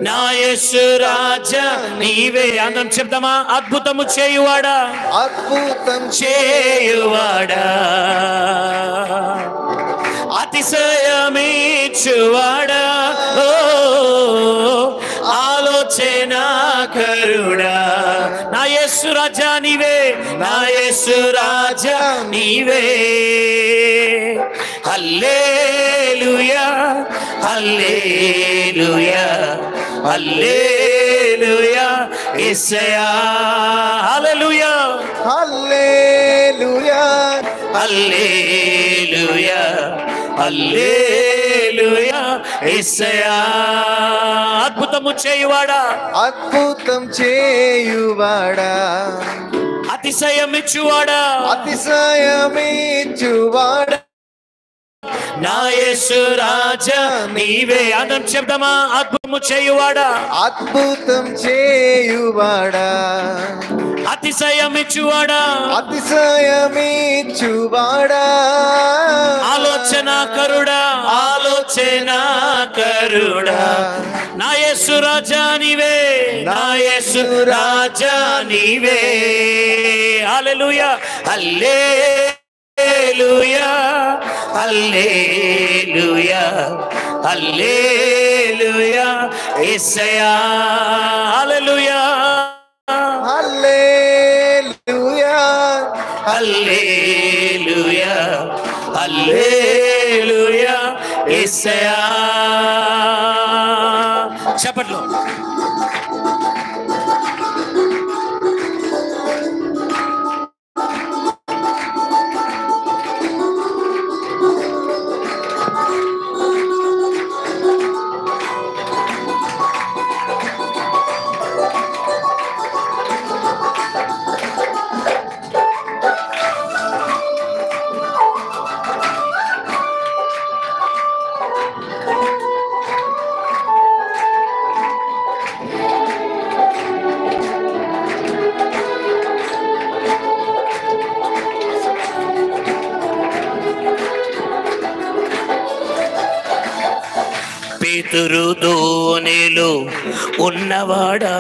నా యేసు రాజా నీవే. అందరం చెప్తామా? అద్భుతము చేయువాడా, అద్భుతం చేయువాడా, అతిశయమేచువాడా, ఆలోచనాకరుడా, నా యేసు రాజా నీవే, నా యేసు రాజా నీవే. హల్లెలూయా హల్లెలూయా హల్లెలూయా యేసయ్యా. హల్లెలూయా హల్లెలూయా హల్లెలూయా హల్లెలూయా యేసయ్యా. అద్భుతము చేయువాడా, అద్భుతం చేయువాడా, అతిశయమిచ్చువాడా, అతిశయమిచ్చువాడా, నా యేసు రాజా నీవే. అందరం చెప్దామా? అద్భుతము చేయువాడా, అద్భుతం చేయువాడా, అతిశయమిచ్చువాడా, అతిశయమిచ్చువాడా, ఆలోచనాకరుడా, ఆలోచనాకరుడా, నా యేసు రాజా నీవే, నా యేసు రాజా నీవే. హల్లెలూయా హల్లెలూయా హల్లెలూయా హల్లెలూయా యేసయ్యా. హల్లెలూయా హల్లెలూయా హల్లెలూయా హల్లెలూయా యేసయ్యా. చప్పట్లు. పేతురు దోణిలో ఉన్నవాడా,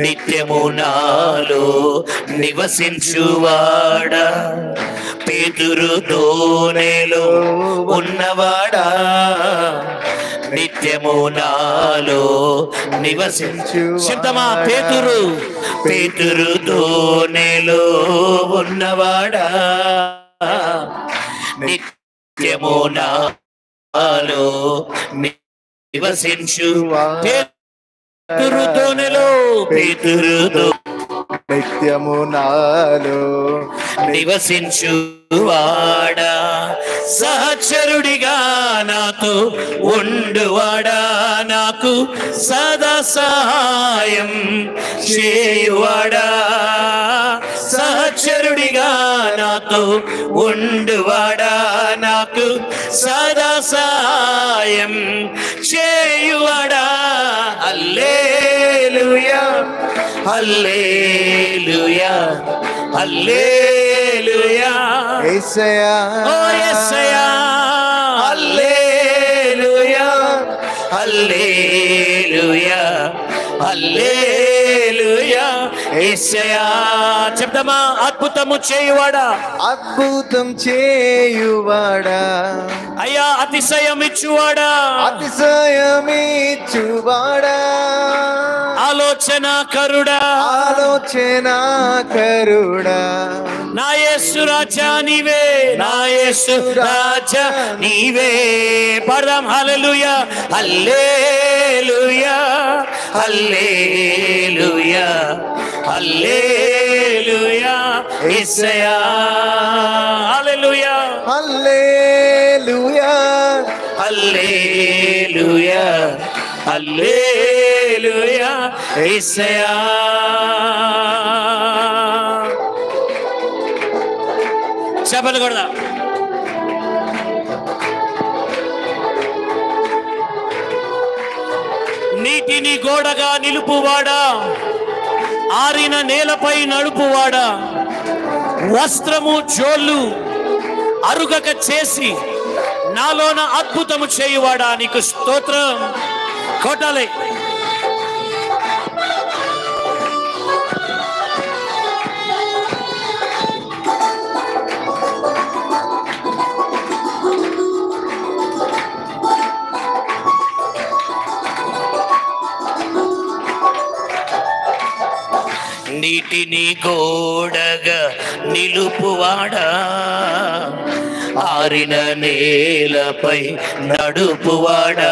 నిత్యము నాలో నివసించువాడా, పేతురు దోణిలో ఉన్నవాడా, నిత్యము నాలో నివసించు. చెప్తామా? పేతురు పేతురు దోణిలో ఉన్నవాడా, నిత్యము నాలో నివసించు. పేతురు దోణిలో, పేతురు నిత్యము నాలో నివసించువాడా, సహచరుడిగా నాతో ఉండువాడా, నాకు సదా సహాయం చేయువాడా, సహచరుడిగా నాతో ఉండువాడా, నాకు సదా సహాయం చేయువాడా. హల్లెలూయా హల్లెలూయా హల్లెలూయా యేసయ్యా ఓ యేసయ్యా హల్లెలూయా హల్లెలూయా హల్లెలూయా యేసయ్యా చెప్దామా అద్భుతము చేయువాడా అద్భుతం చేయువాడా అయ్యా అతిశయం ఇచ్చువాడా అతిశయమిచ్చువాడా ఆలోచన కరుడా ఆలోచన కరుడా నా యేసు రాజా నీవే నా యేసు రాజా నీవే పడదాం హల్లెలూయా హల్లెలూయా హల్లెలూయా హల్లెలూయా యేసయ్యా హల్లెలూయా హల్లెలూయా హల్లెలూయా హల్లెలూయా యేసయ్యా చప్పట్లు కొడదాం నీటిని గోడగా నిలుపువాడా ఆరిన నేలపై నడుపువాడా వస్త్రము జోళ్ళు అరుగక చేసి నాలోన అద్భుతము చేయువాడా నీకు స్తోత్రం కొట్టాలి నీటిని గోడగా నిలుపువాడా ఆరిన నేలపై నడుపువాడా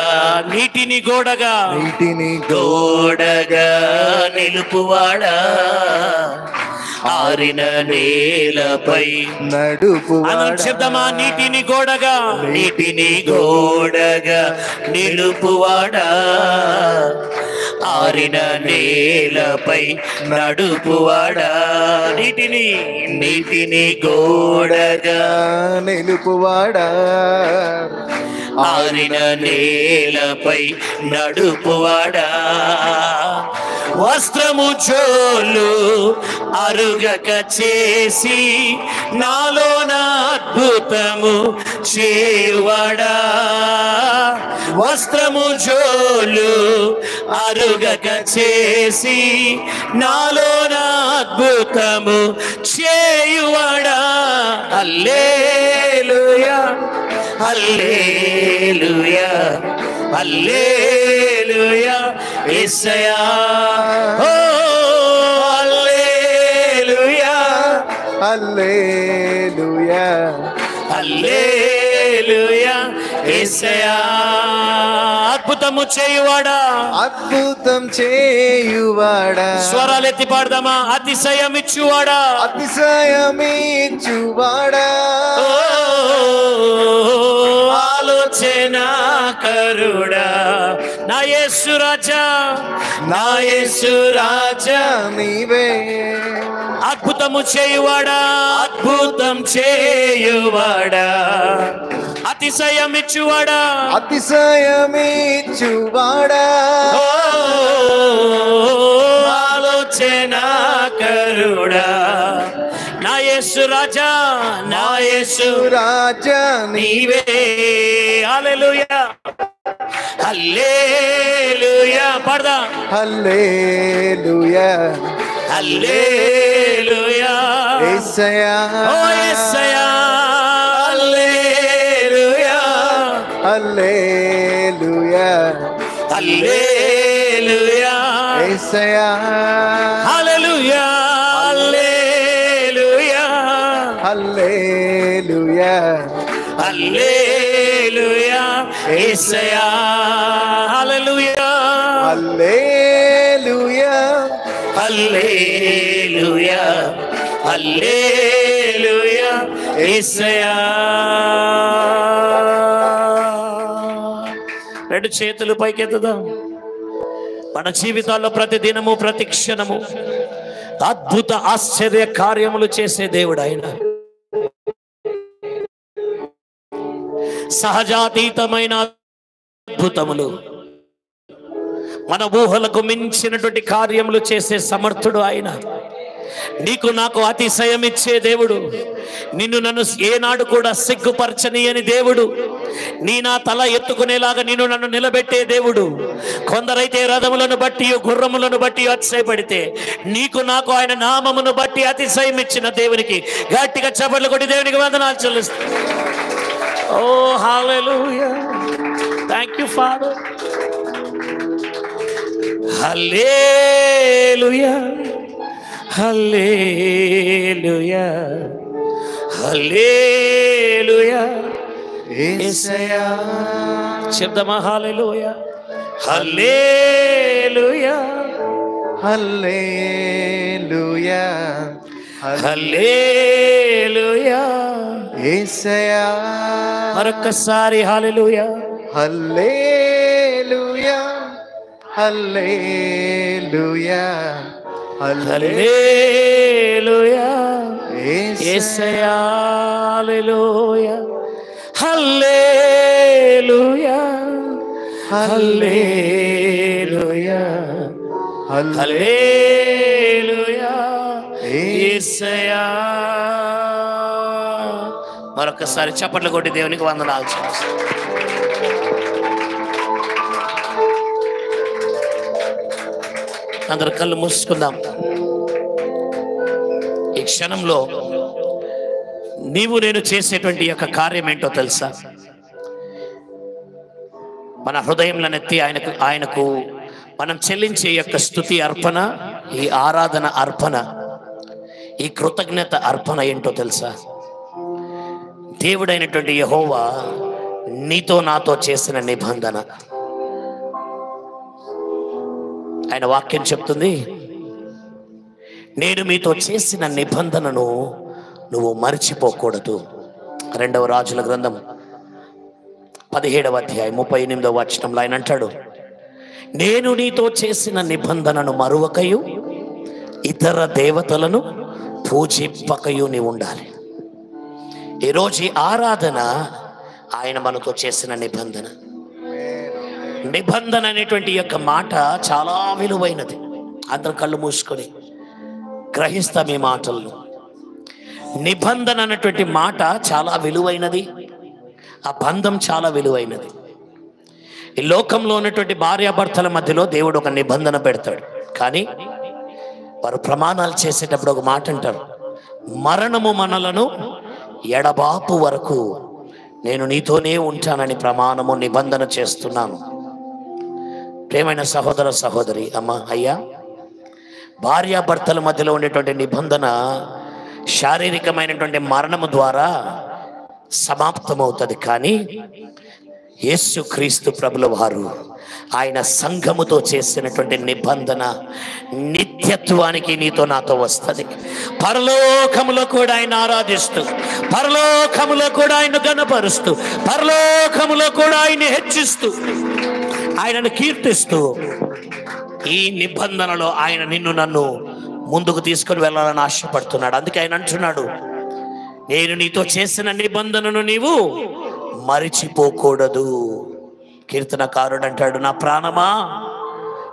నీటిని గోడగా గోడగా నిలుపువాడా ఆరిన నేలపై నడుపువాడా చెప్దామా నీటిని గోడగా నిలుపువాడా ఆరిన నేలపై నడుపువాడా నీటిని గోడగా నిలుపువాడా ఆరిన నేలపై నడుపువాడా వస్త్రము జోలు అరుగక చేసి నాలోన అద్భుతము చేయువాడా వస్త్రము జోలు అరుగక చేసి నాలోన అద్భుతము చేయువాడా హల్లెలూయా హల్లెలూయా హల్లెలూయా యేసయ్యా ఓ హల్లెలూయా హల్లెలూయా హల్లెలూయా యేసయ్యా అద్భుతము చేయువాడా అద్భుతం చేయువాడా స్వరాలెత్తి పాడదామా అతిశయం ఇచ్చువాడా అతిశయమిచ్చువాడా ఆలోచన కరుడా నా యేసు రాజా నీవే అద్భుతము చేయువాడా అద్భుతం చేయువాడా అతిశయం ఇచ్చువాడా అతిశయమిచ్చువాడా ఆలోచన కరుడా నా యేసు రాజా నీవే హల్లెలూయా హల్లెలూయా పడదా హల్లెలూయా హల్లెలూయా యేసయ్యా ఓ యేసయ్యా హల్లెలూయా హల్లెలూయా హల్లెలూయా యేసయ్యా హల్లెలూయా హల్లెలూయా హల్లెలూయా యేసయ్యా హల్లెలూయా హల్లెలూయా హల్లెలూయా హల్లెలూయా యేసయ్యా రెండు చేతులు పైకెత్తుదాం మన జీవితాల్లో ప్రతి దినము ప్రతి క్షణము అద్భుత ఆశ్చర్య కార్యములు చేసే దేవుడు ఆయన సహజాతీతమైన అద్భుతములు మన ఊహలకు మించినటువంటి కార్యములు చేసే సమర్థుడు ఆయన నీకు నాకు అతిశయం ఇచ్చే దేవుడు, నిన్ను నన్ను ఏనాడు కూడా సిగ్గుపరచని అని దేవుడు, నా తల ఎత్తుకునేలాగా నిన్ను నన్ను నిలబెట్టే దేవుడు. కొందరైతే రథములను బట్టి గుర్రములను బట్టి అతిశయపడితే, నీకు నాకు ఆయన నామమును బట్టి అతిశయం ఇచ్చిన దేవునికి గట్టిగా చప్పట్లు కొట్టి దేవునికి వందనాలు చెల్లిస్తాను. ఓ హల్లెలూయా, థ్యాంక్ యూ ఫాదర్. హల్లెలూయా హల్లెలూయా హల్లెలూయా యేసయ్యా. చెప్దామా? హల్లెలూయా హల్లెలూయా హల్లెలూయా హల్లెలూయా యేసయ్యా. మరొక్కసారి హల్లెలూయా హల్లెలూయా హల్లెలూయా హల్లెలూయా యేసయ్యా. హల్లెలూయా హల్లెలూయా హల్లెలూయా హల్లెలూయా యేసయ్యా. మరొకసారి చప్పట్లు కొట్టి దేవునికి వందనాలు చేస్తాం. అందరు కళ్ళు మూసుకుందాం. ఈ క్షణంలో నీవు నేను చేసేటువంటి యొక్క కార్యం ఏంటో తెలుసా? మన హృదయంలోనెత్తి ఆయనకు మనం చెల్లించే యొక్క స్తుతి అర్పణ, ఈ ఆరాధన అర్పణ, ఈ కృతజ్ఞత అర్పణ ఏంటో తెలుసా? దేవుడైనటువంటి యెహోవా నీతో నాతో చేసిన నిబంధన. ఆయన వాక్యం చెప్తుంది, నేను మీతో చేసిన నిబంధనను నువ్వు మర్చిపోకూడదు. 2వ రాజుల గ్రంథం 17వ అధ్యాయం 38వ వచనంలో ఆయన అంటాడు, నేను నీతో చేసిన నిబంధనను మరువకయు ఇతర దేవతలను పూజింపకయు నీవు ఉండాలి. ఈరోజు ఈ ఆరాధన ఆయన మనతో చేసిన నిబంధన. నిబంధన అనేటువంటి యొక్క మాట చాలా విలువైనది. అందరు కళ్ళు మూసుకొని గ్రహిస్తాం ఈ మాటలను. నిబంధన అన్నటువంటి మాట చాలా విలువైనది, ఆ బంధం చాలా విలువైనది. ఈ లోకంలో ఉన్నటువంటి భార్యాభర్తల మధ్యలో దేవుడు ఒక నిబంధన పెడతాడు, కానీ వారు ప్రమాణాలు చేసేటప్పుడు ఒక మాట అంటారు, మరణము మనలను ఎడబాపు వరకు నేను నీతోనే ఉంటానని ప్రమాణము నిబంధన చేస్తున్నాను. ప్రేమైన సహోదర సహోదరి, అమ్మ అయ్యా, భార్యాభర్తల మధ్యలో ఉండేటువంటి నిబంధన శారీరకమైనటువంటి మరణము ద్వారా సమాప్తమవుతుంది. కానీ యేసుక్రీస్తు ప్రభుల వారు ఆయన సంఘముతో చేసినటువంటి నిబంధన నిత్యత్వానికి నీతో నాతో వస్తుంది. పరలోకములో కూడా ఆయన ఆరాధిస్తూ, పరలోకములో కూడా ఆయన గణపరుస్తూ, పరలోకములో కూడా ఆయన హెచ్చిస్తూ, ఆయనను కీర్తిస్తూ, ఈ నిబంధనలో ఆయన నిన్ను నన్ను ముందుకు తీసుకొని వెళ్ళాలని ఆశపడుతున్నాడు. అందుకే ఆయన అంటున్నాడు, నేను నీతో చేసిన నిబంధనను నీవు మరిచిపోకూడదు. కీర్తనకారుడు అంటాడు, నా ప్రాణమా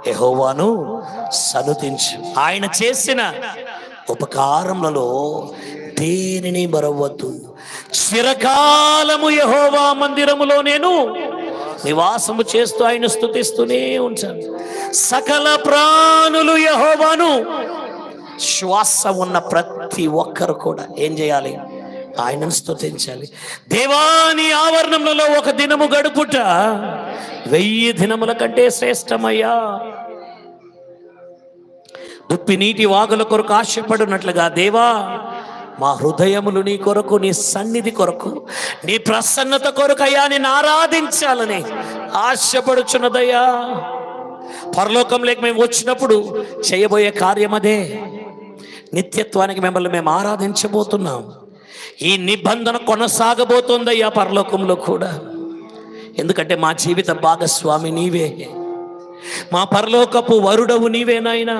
యెహోవాను సనుతించు. ఆయన చేసిన ఉపకారములలో దేనిని మరవద్దు. చిరకాలము యెహోవా మందిరములో నేను నివాసము చేస్తూ ఆయన స్తుతిస్తూనే ఉంటాను. సకల ప్రాణులు యెహోవాను, శ్వాస ఉన్న ప్రతి ఒక్కరు కూడా ఏం చేయాలి? ఆయనను స్తుతించాలి. దేవాని ఆవరణములలో ఒక దినము గడుపుట 1000 దినముల కంటే శ్రేష్టమయ్యా. దుప్పి నీటి వాగుల కొరకు ఆశపడినట్లుగా దేవా, మా హృదయములు నీ కొరకు, నీ సన్నిధి కొరకు, నీ ప్రసన్నత కొరకు అయ్యా నేను ఆరాధించాలని ఆశపడుచున్నదయ్యా. పరలోకంలోకి మేము వచ్చినప్పుడు చేయబోయే కార్యం అదే. నిత్యత్వానికి మిమ్మల్ని మేము ఆరాధించబోతున్నాం. ఈ నిబంధన కొనసాగబోతోందయ్యా పరలోకంలో కూడా. ఎందుకంటే మా జీవిత భాగస్వామి నీవే, మా పరలోకపు వరుడవు నీవే నాయనా.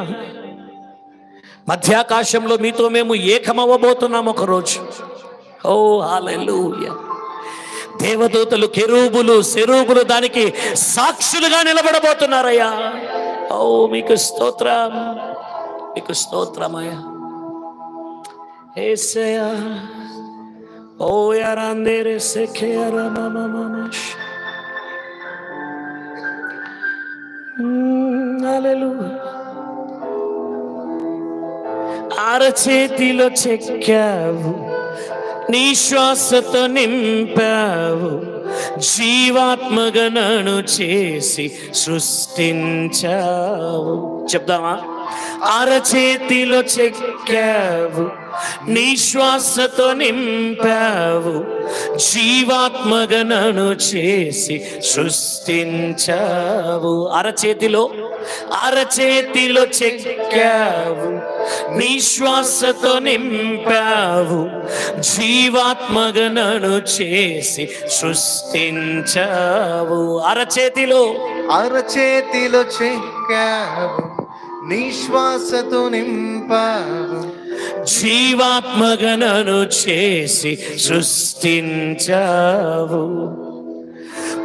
మధ్యాకాశంలో మీతో మేము ఏకమవ్వబోతున్నాం ఒకరోజు. ఓ హల్లెలూయా. దేవదూతలు, కెరూబులు, సెరూబులు దానికి సాక్షులుగా నిలబడబోతున్నారయ్యా. ఓ మీకు స్తోత్రం, మీకు స్తోత్రమయ్యా. యేసయ్యా ఓ యారాందేరే సెఖే యారామామామాష్ హల్లెలూయా. అరచేతిలో చెక్కావు, నీ శ్వాసతో నింపావు, జీవాత్మగా నన్ను చేసి సృష్టించావు. చెప్దామా? అరచేతిలో చెక్కావు, నీ శ్వాసతో నింపావు, జీవాత్మగా నన్ను చేసి సృష్టించావు. అరచేతిలో చెక్కావు, నీ శ్వాసతో నింపావు, జీవాత్మగా నన్ను చేసి సృష్టించావు. అరచేతిలో చెక్కావు, నీ శ్వాసతో నింపావు, జీవాత్మగా నన్ను చేసి సృష్టించావు.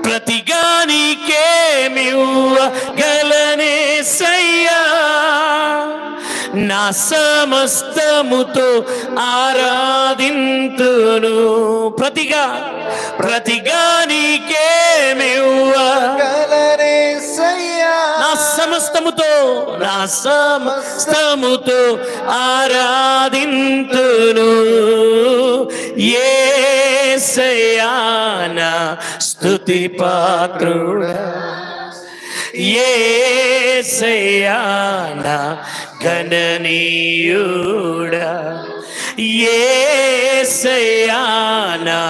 ప్రతిగా నీకేమివ్వగలనేసయ్యా, నా సమస్తముతో ఆరాధింతును. ప్రతిగా నీకేమివ్వగలనేసయ్యా, నా సమస్తముతో ఆరాధింతును. యేసయ్యా నా స్తుతి పాత్రుడా, యేసయ్యా నా గణనీయుడా, యేసయ్యా నా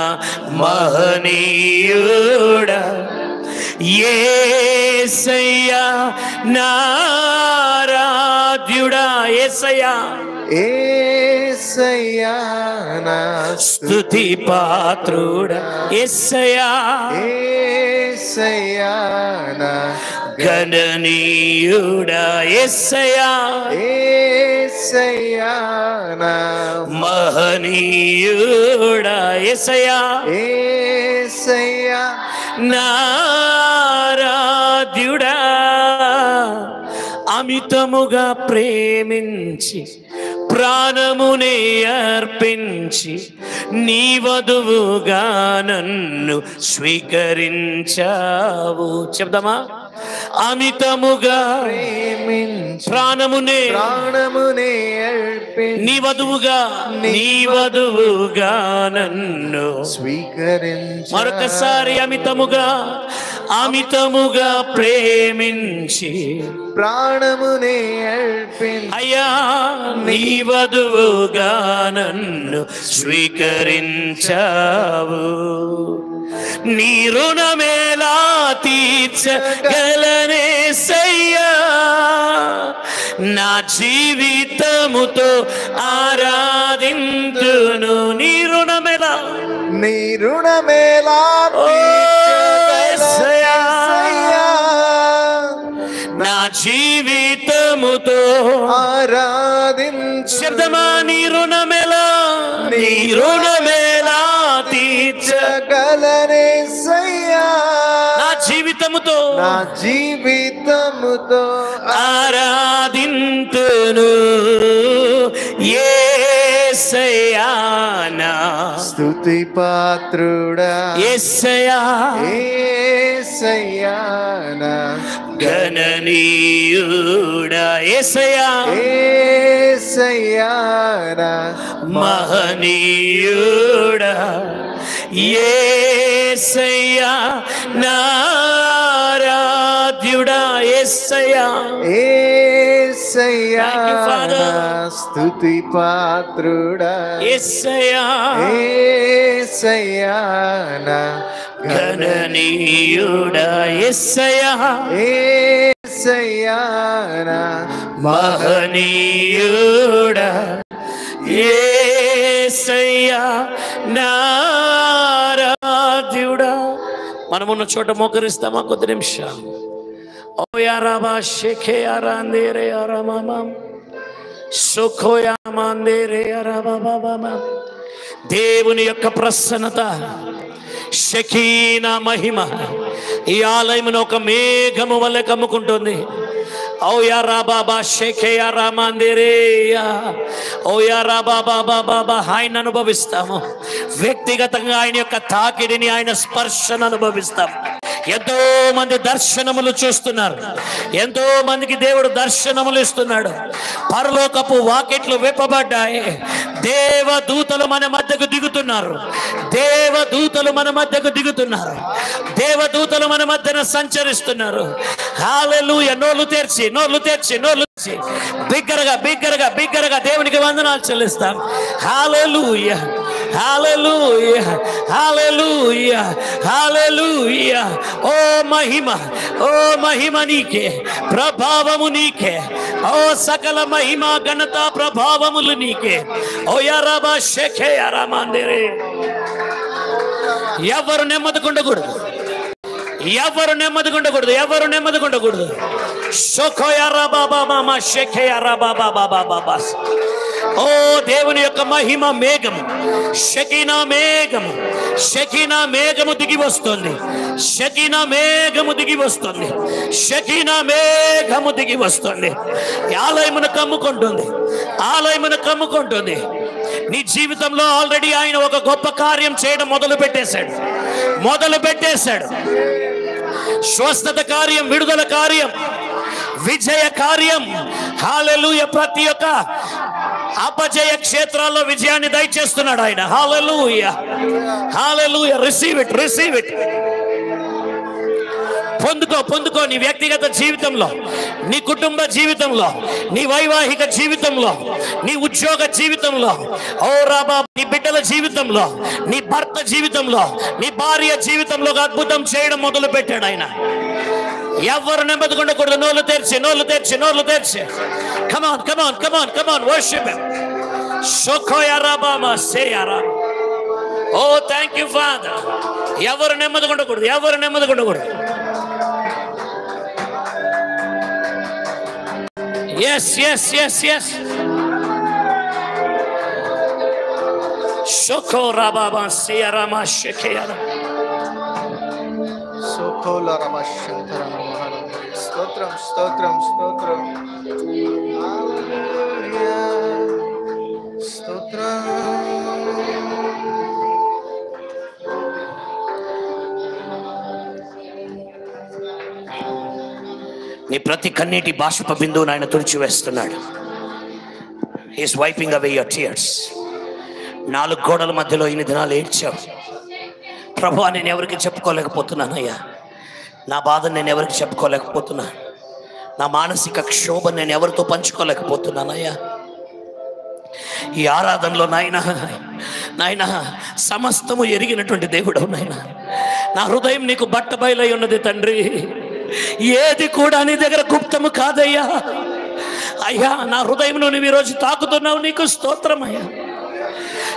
మహనీయుడా, యేసయ్యా నా ఆరాధ్యుడా, యేసయ్యా నా స్తుతి పాత్రుడా, యేసయ్యా నా గణనీయుడా, యేసయ్యా నా మహనీయుడా, యేసయ్యా నా ఆరాధ్యుడా. అమితముగా ప్రేమించి ప్రాణమునే అర్పించి నీ వధువుగా నన్ను స్వీకరించావు. చెప్దామా? అమితముగా ప్రేమించి ప్రాణమునే నీ వధువుగా నన్ను స్వీకరించ. మరొకసారి అమితముగా ప్రేమించి ప్రాణమునే అర్పించి అయ్యా నీ వధువుగా నన్ను స్వీకరించావు. నీ రుణమేలా తీర్చగలనేసయ్యా, నా జీవితముతో ఆరాధింతును. నీ రుణమేలా తీర్చగలనేసయ్యా, నా జీవితముతో ఆరాధించు. శబ్దమా? నీ రుణమేలా తీర్చగలనేసయ్యా, నా జీవితముతో ఆరాధింతును. యేసయ్యా నా స్తుతి పాత్రుడా, యేసయ్యా నా గణనీయుడా, యేసయ్యా నా మహనీయుడా, యేసయ్యా నా ఆరాధ్యుడా, యేసయ్యా నా స్తుతి పాత్రుడా, యేసయ్యా నా గణనీయుడా, యేసయ్యా నా మహనీయుడా, యేసయ్యా నా ఆరాధ్యుడా. మనమున్న చోట మోకరిస్తామా కొద్ది నిమిషాలు? ఓ యారాబా షేఖే యారాందేరే యారామామా సుఖోయా మాందేరే యారాబాబామా. దేవుని యొక్క ప్రసన్నత, షకీనా మహిమ ఈ ఆలయమును ఒక మేఘము వలె కమ్ముకుంటుంది. ఓ యారా బాబా షేఖే యారా మందిరేయా ఓ యారా బాబా బాబా ఆయన అనుభవిస్తాము. వ్యక్తిగతంగా ఆయన యొక్క తాకిడిని, ఆయన స్పర్శను అనుభవిస్తాం. ఎంతో మంది దర్శనములు చూస్తున్నారు. ఎంతో మందికి దేవుడు దర్శనములు ఇస్తున్నాడు. పరలోకపు వాకిట్లు విప్పబడ్డాయి. దేవదూతలు మన మధ్యకు దిగుతున్నారు. దేవదూతలు మన మధ్యకు దిగుతున్నారు. దేవదూతలు మన మధ్యన సంచరిస్తున్నారు. హల్లెలూయా. నోళ్ళు తెరిచి బిగ్గరగా దేవునికి వందనాలు చెల్లిస్తాం. హల్లెలూయా, హల్లెలూయా, హల్లెలూయా, హల్లెలూయా. ఓ మహిమ నీకే, ప్రభావము నీకే. ఓ సకల మహిమ ఘనత ప్రభావములు నీకే. ఓ యారాబా షేఖే యారా మందిరే. ఎవరు నెమ్మదికుండకూడదు, ఎవరు నెమ్మదికుండకూడదు. షోఖో యారా బాబా మామా షేఖే యారా బాబా బాబా. ఓ దేవుని యొక్క మహిమ మేఘము, షకీనా మేఘము దిగి వస్తుంది. షకీనా మేఘము దిగి వస్తుంది. ఆలయమును కమ్ముకుంటుంది. నీ జీవితంలో ఆల్రెడీ ఆయన ఒక గొప్ప కార్యం చేయడం మొదలు పెట్టేశాడు. స్వస్థత కార్యం, విడుదల కార్యం, విజయ కార్యం. హల్లెలూయా. ప్రతి ఒక్క అపజయ క్షేత్రాల్లో విజయాన్ని దయచేస్తున్నాడు ఆయన. హల్లెలూయా, హల్లెలూయా. Receive it. పొందుకో. నీ వ్యక్తిగత జీవితంలో, నీ కుటుంబ జీవితంలో, నీ వైవాహిక జీవితంలో, నీ ఉద్యోగ జీవితంలో, ఓ రాబా, నీ బిడ్డల జీవితంలో, నీ భర్త జీవితంలో, నీ భార్య జీవితంలో అద్భుతం చేయడం మొదలు పెట్టాడు ఆయన. ఎవరు నెమ్మదికుండకూడదు. నోళ్ళు తెరిచి. Come on worship him. షోఖోయా రాబామా సేయారా. ఓ థ్యాంక్ యూ ఫాదర్. ఎవరు నెమ్మదికుండకూడదు. Yes. Shokora baba siyara ma shekera. Sokola ramashantara namaha. Stotram. Hallelujah. Stotram. నీ ప్రతి కన్నీటి బాష్ప బిందువును ఆయన తుడిచివేస్తున్నాడు. He's wiping away your tears. 4 గోడల మధ్యలో ఇన్ని దినాలు ఏడ్చావు. ప్రభువా, నేను ఎవరికి చెప్పుకోలేకపోతున్నానయ్యా. నా బాధను నేను ఎవరికి చెప్పుకోలేకపోతున్నాను. నా మానసిక క్షోభను నేను ఎవరితో పంచుకోలేకపోతున్నానయ్యా. ఈ ఆరాధనలో నాయన సమస్తము ఎరిగినటువంటి దేవుడవు నాయన. నా హృదయం నీకు బట్టబయలై ఉన్నది తండ్రి. ఏది కూడా నీ దగ్గర గుప్తము కాదయ్యా. అయ్యా, నా హృదయంలో నువ్వు ఈరోజు తాకుతున్నావు, నీకు స్తోత్రం అయ్యా.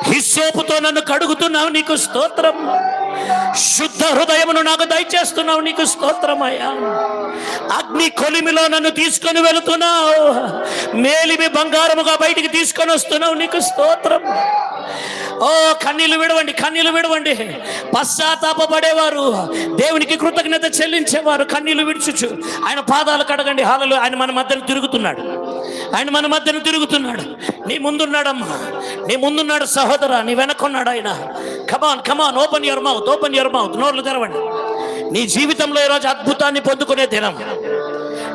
హిస్సోపుతో నన్ను కడుగుతున్నావు, నీకు స్తోత్రం. శుద్ధ హృదయమును నాకు దయచేస్తున్నావు, నీకు స్తోత్రం అయ్యా. అగ్ని కొలిమిలో నన్ను తీసుకొని వెళుతున్నావు, మేలిమి బంగారముగా బయటికి తీసుకొని వస్తున్నావు, నీకు స్తోత్రం. ఓ కన్నీళ్లు విడవండి. పశ్చాత్తాపపడేవారు, దేవునికి కృతజ్ఞత చెల్లించేవారు కన్నీళ్లు విడుచుచు ఆయన పాదాలు కడగండి. హల్లెలూయా. ఆయన మన మధ్యన తిరుగుతున్నాడు. నీ ముందున్నాడమ్మా, నీ ముందున్నాడు సహోదరా, నీ వెనకున్నాడు ఆయన. Come on open your mouth. నోర్లు తెరవండి. నీ జీవితంలో ఈరోజు అద్భుతాన్ని పొందుకునే దినం.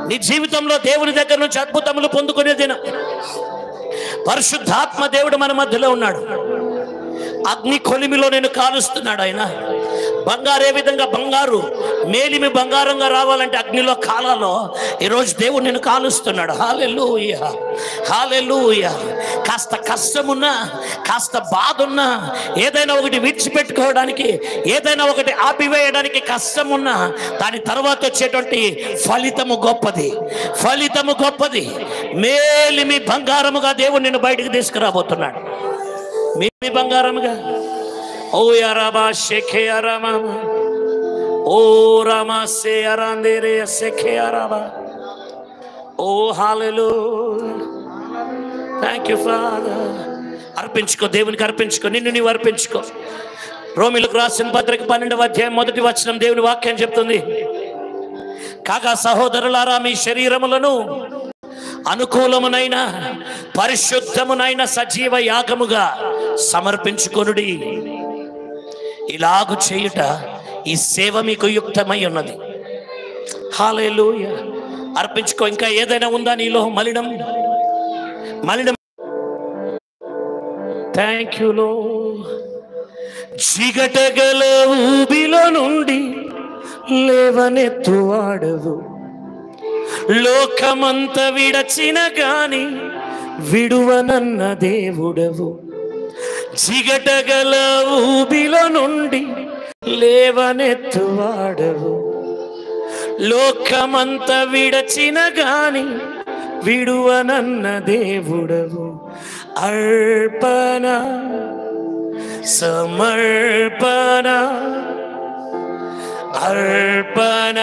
నీ జీవితంలో దేవుని దగ్గర నుంచి అద్భుతములు పొందుకునే దినం. పరిశుద్ధాత్మ దేవుడు మన మధ్యలో ఉన్నాడు. అగ్ని కొలిమిలో నేను కాలుస్తున్నాడు ఆయన. బంగారు ఏ విధంగా బంగారు మేలిమి బంగారంగా రావాలంటే అగ్నిలో కాలాలో ఈరోజు దేవుడు నేను కాలుస్తున్నాడు. హల్లెలూయా. కాస్త కష్టమున్నా, కాస్త బాధ ఉన్నా, ఏదైనా ఒకటి విడిచిపెట్టుకోవడానికి, ఏదైనా ఒకటి ఆపివేయడానికి కష్టమున్నా, దాని తర్వాత వచ్చేటువంటి ఫలితము గొప్పది. మేలిమి బంగారముగా దేవుడు నేను బయటికి తీసుకురాబోతున్నాడు. మీ బంగారముగా. ఓ యారాబా షేఖే యారామా. ఓ రామా సే అరాందేరే షేఖే యారాబా. ఓ హల్లెలూయా. Thank you father. అర్పించుకో, దేవునికి అర్పించుకో, నిన్ను నీవు అర్పించుకో. రోమీయులకు రాసిన పత్రిక 12వ అధ్యాయం 1వ వచనం దేవుని వాక్యం చెప్తుంది, కాగా సహోదరులారా, మీ శరీరములను అనుకూలమునైన పరిశుద్ధమునైన సజీవ యాగముగా సమర్పించుకొనుడి. ఇలాగు చేయుట ఈ సేవ మీకు యుక్తమై ఉన్నది. హల్లెలూయా. అర్పించుకో. ఇంకా ఏదైనా ఉందా నీలో మలినం? థ్యాంక్ యూ లో. జిగటగల ఊబిలో నుండి లేవనెత్తువాడవు, లోకమంత విడచిన గాని విడువనన్న దేవుడవు. జిగటగల ఊబిలో నుండి లేవనెత్తువాడవు, లోకమంత విడచిన గాని విడువనన్న దేవుడవు. అర్పణ సమర్పణ అర్పణ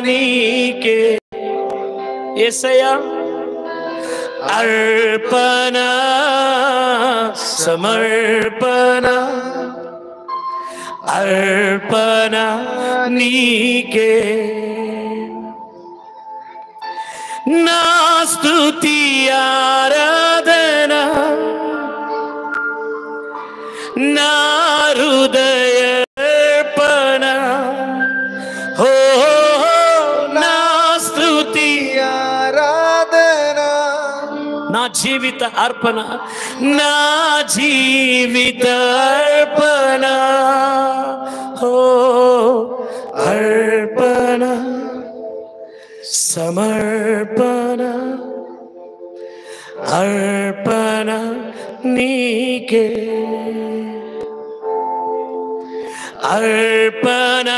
నీకే యేసయ్యా. అర్పణ సమర్పణ అర్పణ నీకే. నా స్తుతి ఆరాధన నా హృదయర్పణ. ఓ నా స్తుతి ఆరాధన నా జీవిత అర్పణ, నా జీవిత అర్పణ. ఓ అర్పణ సమర్పణ అర్పణ నీకే. అర్పణ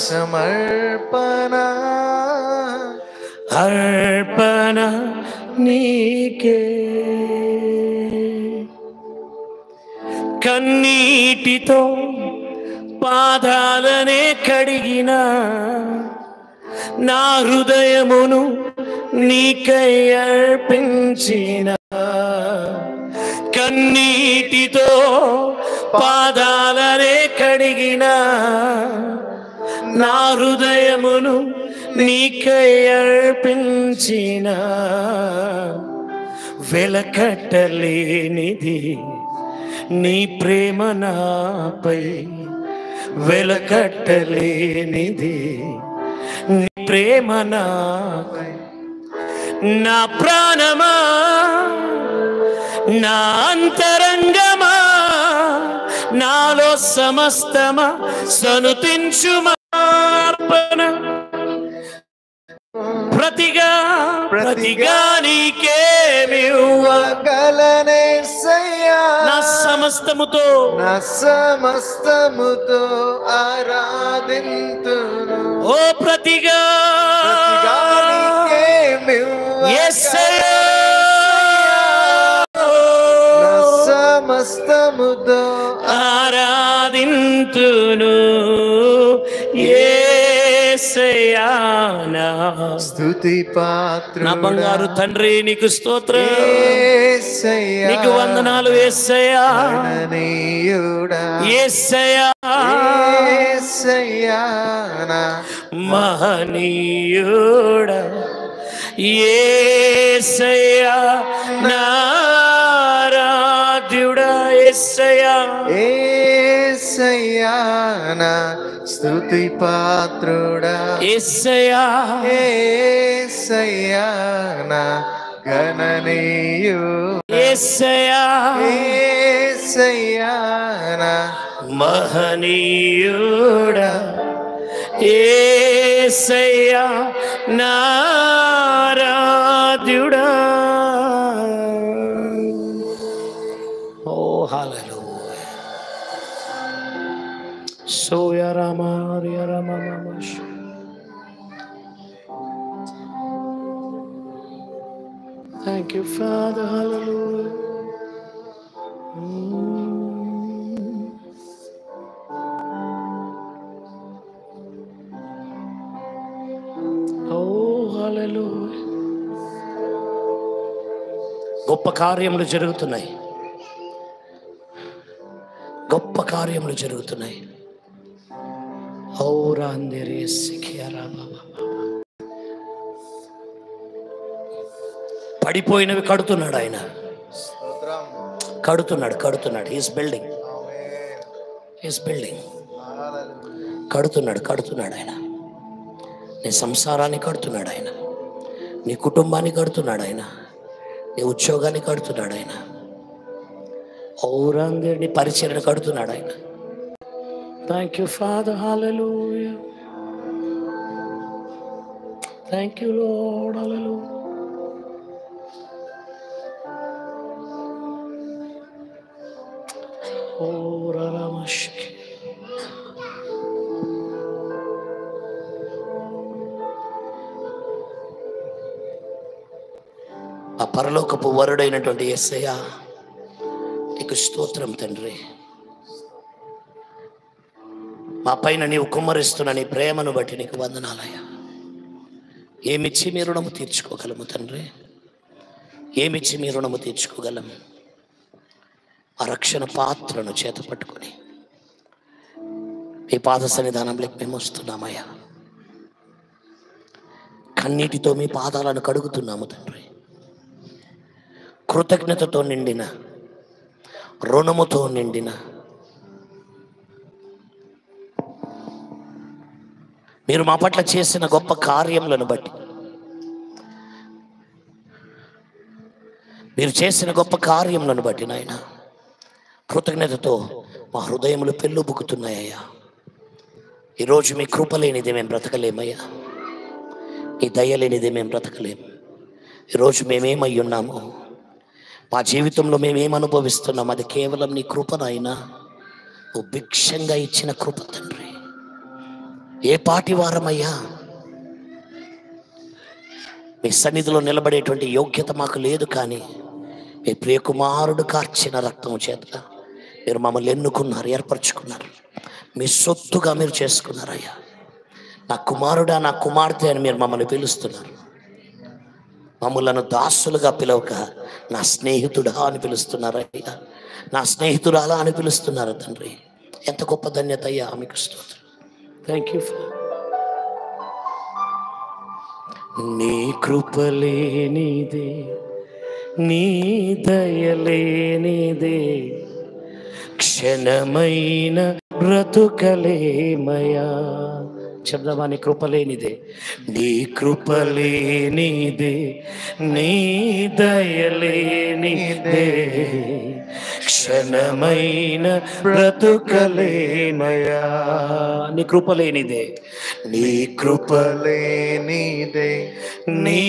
సమర్పణ అర్పణ నీకే. కన్నీటితో పాదాలనే కడిగిన నా హృదయమును నీకై అర్పించిన. కన్నీటితో పాదాలనే కడిగిన నా హృదయమును నీకై అర్పించిన. వెలకట్టలేనిది నీ ప్రేమ నాపై, వెలకట్టలేనిది నీ ప్రేమ నాపై. నా ప్రాణమా నా అంతరంగమా నాలో సమస్తమా సనుతించుమా. అర్పణ ప్రతిగా నీకేమివ్వగలనేసయ్యా. నా సమస్తముతో ఆరాధింతును. ఓ ప్రతిగా యేసయ్యా. సమస్తముతో ఆరాధింతును యేసయ్యా. నా స్తుతి పాత్రుడా, నా బంగారు తండ్రి నీకు స్తోత్రం, యేసయ్యా. నీకు వందనాలు యేసయ్యా. మహనీయుడా యేసయ్యా, యేసయ్యా నా మహనీయుడా యేసయ్యా. నా ఆరాధ్యుడా యేసయ్యా. యేసయ్యా నా స్తుతి పాత్రుడా, యేసయ్యా. యేసయ్యా నా గణనీయుడా, యేసయ్యా. యేసయ్యా నా మహనీయుడా యేసయ్యా. నా ఆరాధ్యుడా. ఓ హల్లెలూయా. సోయా రామా రియా రామా మామా. Thank you, Father. Hallelujah. Oh, hallelujah. గొప్ప కార్యములు జరుగుతున్నాయి, గొప్ప కార్యములు జరుగుతున్నాయి. పడిపోయినవి కడుతున్నాడు ఆయన. స్తోత్రం. కడుతున్నాడు. Is building. కడుతున్నాడు ఆయన. నీ సంసారాన్ని కడుతున్నాడు ఆయన. నీ కుటుంబాన్ని కడుతున్నాడు ఆయన. నీ ఉద్యోగాన్ని కడుతున్నాడు ఆయన. నీ పరిచర్య కడుతున్నాడు ఆయన. Thank you father. హల్లెలూయా. Thank you Lord. హల్లెలూయా. ఆ పరలోకపు వరుడైనటువంటి యేసయ్యా నీకు స్తోత్రం తండ్రి. మా పైన నీవు కుమ్మరిస్తున్న నీ ప్రేమను బట్టి నీకు వందనాలయ్యా. ఏమిచ్చి మీ రుణము తీర్చుకోగలము తండ్రి? ఏమిచ్చి మీ రుణము తీర్చుకోగలము? ఆ రక్షణ పాత్రను చేత పట్టుకొని మీ పాద సన్నిధానంలోకి మేము వస్తున్నామయ్యా. కన్నీటితో మీ పాదాలను కడుగుతున్నాము తండ్రి. కృతజ్ఞతతో నిండిన, రుణముతో నిండిన, మీరు మా పట్ల చేసిన గొప్ప కార్యములను బట్టి, మీరు చేసిన గొప్ప కార్యములను బట్టి నాయన కృతజ్ఞతతో మా హృదయములు పెళ్ళుబుకుతున్నాయ్యా. ఈరోజు మీ కృప లేనిది మేము బ్రతకలేమయ్యా. మీ దయ లేనిది మేము బ్రతకలేము. ఈరోజు మేమేమై ఉన్నామో, మా జీవితంలో మేమేం అనుభవిస్తున్నాం, అది కేవలం నీ కృపనైనా ఓ భిక్షంగా ఇచ్చిన కృప తండ్రి. ఏ పాటి వారమయ్యా, మీ సన్నిధిలో నిలబడేటువంటి యోగ్యత మాకు లేదు. కానీ మీ ప్రియకుమారుడు కార్చిన రక్తము చేత మీరు మమ్మల్ని ఎన్నుకున్నారు, ఏర్పరచుకున్నారు, మీ సొత్తుగా మీరు చేసుకున్నారయ్యా. నా కుమారుడా, నా కుమార్తె అని మీరు మమ్మల్ని పిలుస్తున్నారు. మమ్మలను దాసులుగా పిలవక నా స్నేహితుడా అని పిలుస్తున్నారయ్యా, నా స్నేహితురాలా అని పిలుస్తున్నారు తండ్రి. ఎంత గొప్ప ధన్యత అయ్యా, మీకు స్తోత్రం. Thank you. నీ కృపలేనిదే, నీ దయలేనిదే, క్షణమైన బ్రతుకలేమయా. చెప్దామా? నీ కృపలేనిదే, నీ కృపలేనిదే, నీ దయలేనిదే, క్షణమైన బ్రతుకలేమయా. నీ కృపలేనిదే, నీ కృపలేనిదే, నీ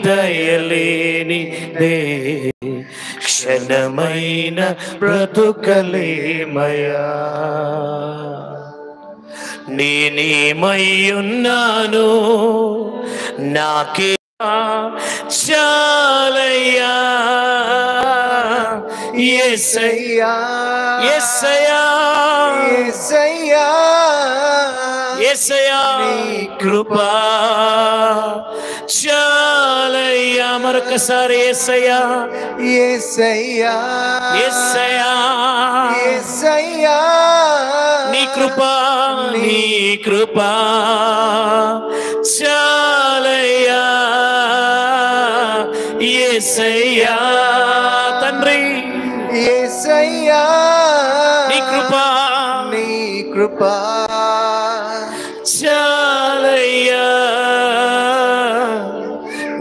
దయలేనిదే, క్షణమైన బ్రతుకలేమయా. నేనేమయ్యున్నాను నాకే చాలయ్యా. యేసయ్యా, యేసయ్యా, యేసయ్యా, యేసయ్యా, నీ కృపా చాలయ్యా. మరొకసారి యేసయ్యా, యేసయ్యా, యేసయ్యా, యేసయ్యా, నీ కృపా, నీ కృపా చాలయ్యా. యేసయ్యా తండ్రి, యేసయ్యా, నీ కృపా, నీ కృపా చాలయ్యా.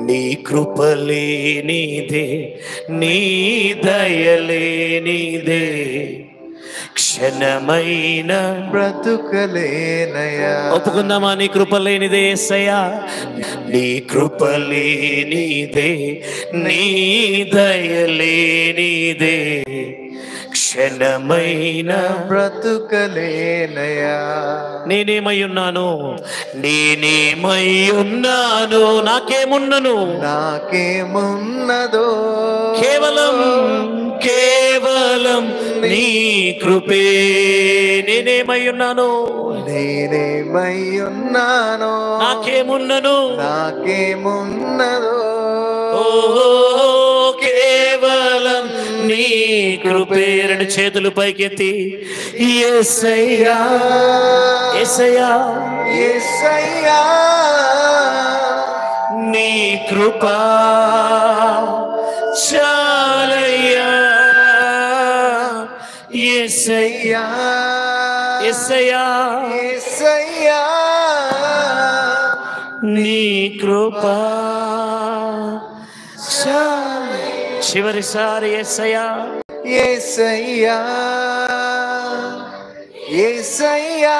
నీ కృపలేనిదే, నీ దయలేనిదే, క్షణమైన బ్రతుకలేనయా. ఒప్పుకుందామా? నీ కృపలేనిదే యేసయ్యా, నీ కృపలేనిదే, నీ దయలేనిదే, క్షణమైన బ్రతుకలేనయా. నేనేమై ఉన్నాను, నేనేమై ఉన్నాను, నాకేమున్నను, నాకేమున్నదో, కేవలం కేవలం నీ కృపే. నేనేమై ఉన్నాను, నేనేమై ఉన్నాను, నాకేమున్నను, నాకేమున్నదో, ఓ కేవలం నీ కృపే. రెండు చేతులు పైకెత్తి యేసయ్యా యేసయ్యా యేసయ్యా నీ కృపా చాలయ్యా. యేసయ్యా యేసయ్యా యేసయ్యా నీ కృపా చాలు. చివరిసారి యేసయ్యా యేసయ్యా యేసయ్యా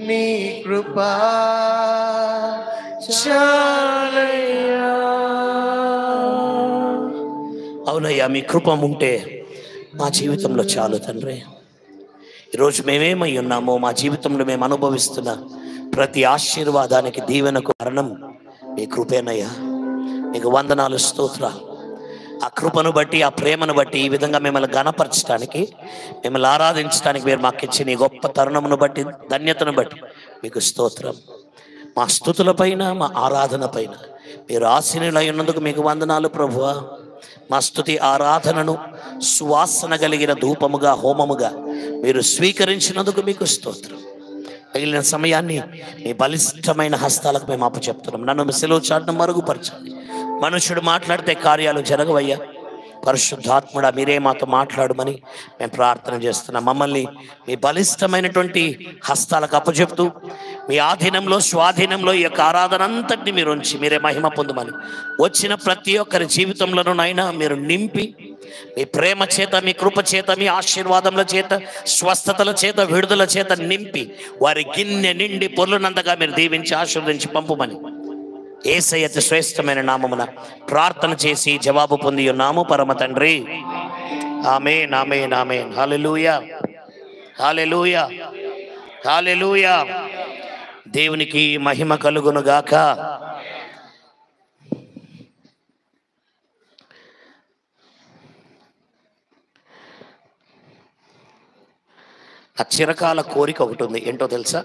నీ కృపా చాలయ్యా. అవునయ్యా, మీ కృప ఉంటే మా జీవితంలో చాలు తండ్రి. ఈరోజు మేమేమై ఉన్నామో, మా జీవితంలో మేము అనుభవిస్తున్న ప్రతి ఆశీర్వాదానికి దీవెనకు కారణం మీ కృపేనయ్యా. మీకు వందనాలు, స్తోత్రాలు. ఆ కృపను బట్టి, ఆ ప్రేమను బట్టి ఈ విధంగా మిమ్మల్ని ఘనపరచడానికి, మిమ్మల్ని ఆరాధించడానికి మీరు మాకు ఇచ్చిన ఈ గొప్ప తరుణమును బట్టి, ధన్యతను బట్టి మీకు స్తోత్రం. మా స్తుతుల పైన, మా ఆరాధన పైన మీరు ఆశీనులై ఉన్నందుకు మీకు వందనాలు ప్రభువా. మా స్తుతి ఆరాధనను సువాసన కలిగిన ధూపముగా, హోమముగా మీరు స్వీకరించినందుకు మీకు స్తోత్రం. మిగిలిన సమయాన్ని మీ బలిష్టమైన హస్తాలకు మేము అప్పచెప్తున్నాం. నన్ను సెలవు చాటును మరుగుపరచండి. మనుషుడు మాట్లాడితే కార్యాలు జరగవయ్యా. పరిశుద్ధాత్ముడా, మీరే మాతో మాట్లాడమని మేము ప్రార్థన చేస్తున్నాం. మమ్మల్ని మీ బలిష్టమైనటువంటి హస్తాలకు అప్పచెప్తూ మీ ఆధీనంలో, స్వాధీనంలో ఈ యొక్క ఆరాధన అంతటిని మీరు ఉంచి మీరే మహిమ పొందమని, వచ్చిన ప్రతి ఒక్కరి జీవితంలోనైనా మీరు నింపి మీ ప్రేమ చేత, మీ కృప చేత, మీ ఆశీర్వాదముల చేత, స్వస్థతల చేత, విడుదల చేత నింపి వారి గిన్నె నిండి పొర్లునంతగా మీరు దీవించి ఆశీర్వదించి పంపుమని యేసయ్య అతి శ్రేష్టమైన నామమున ప్రార్థన చేసి జవాబు పొంది ఉన్నాము పరమ తండ్రి. ఆమేన్ ఆమేన్ ఆమేన్. హల్లెలూయా హల్లెలూయా హల్లెలూయా. దేవునికి మహిమ కలుగును గాక. నా చిరకాల కోరిక ఒకటి ఉంది. ఏంటో తెలుసా?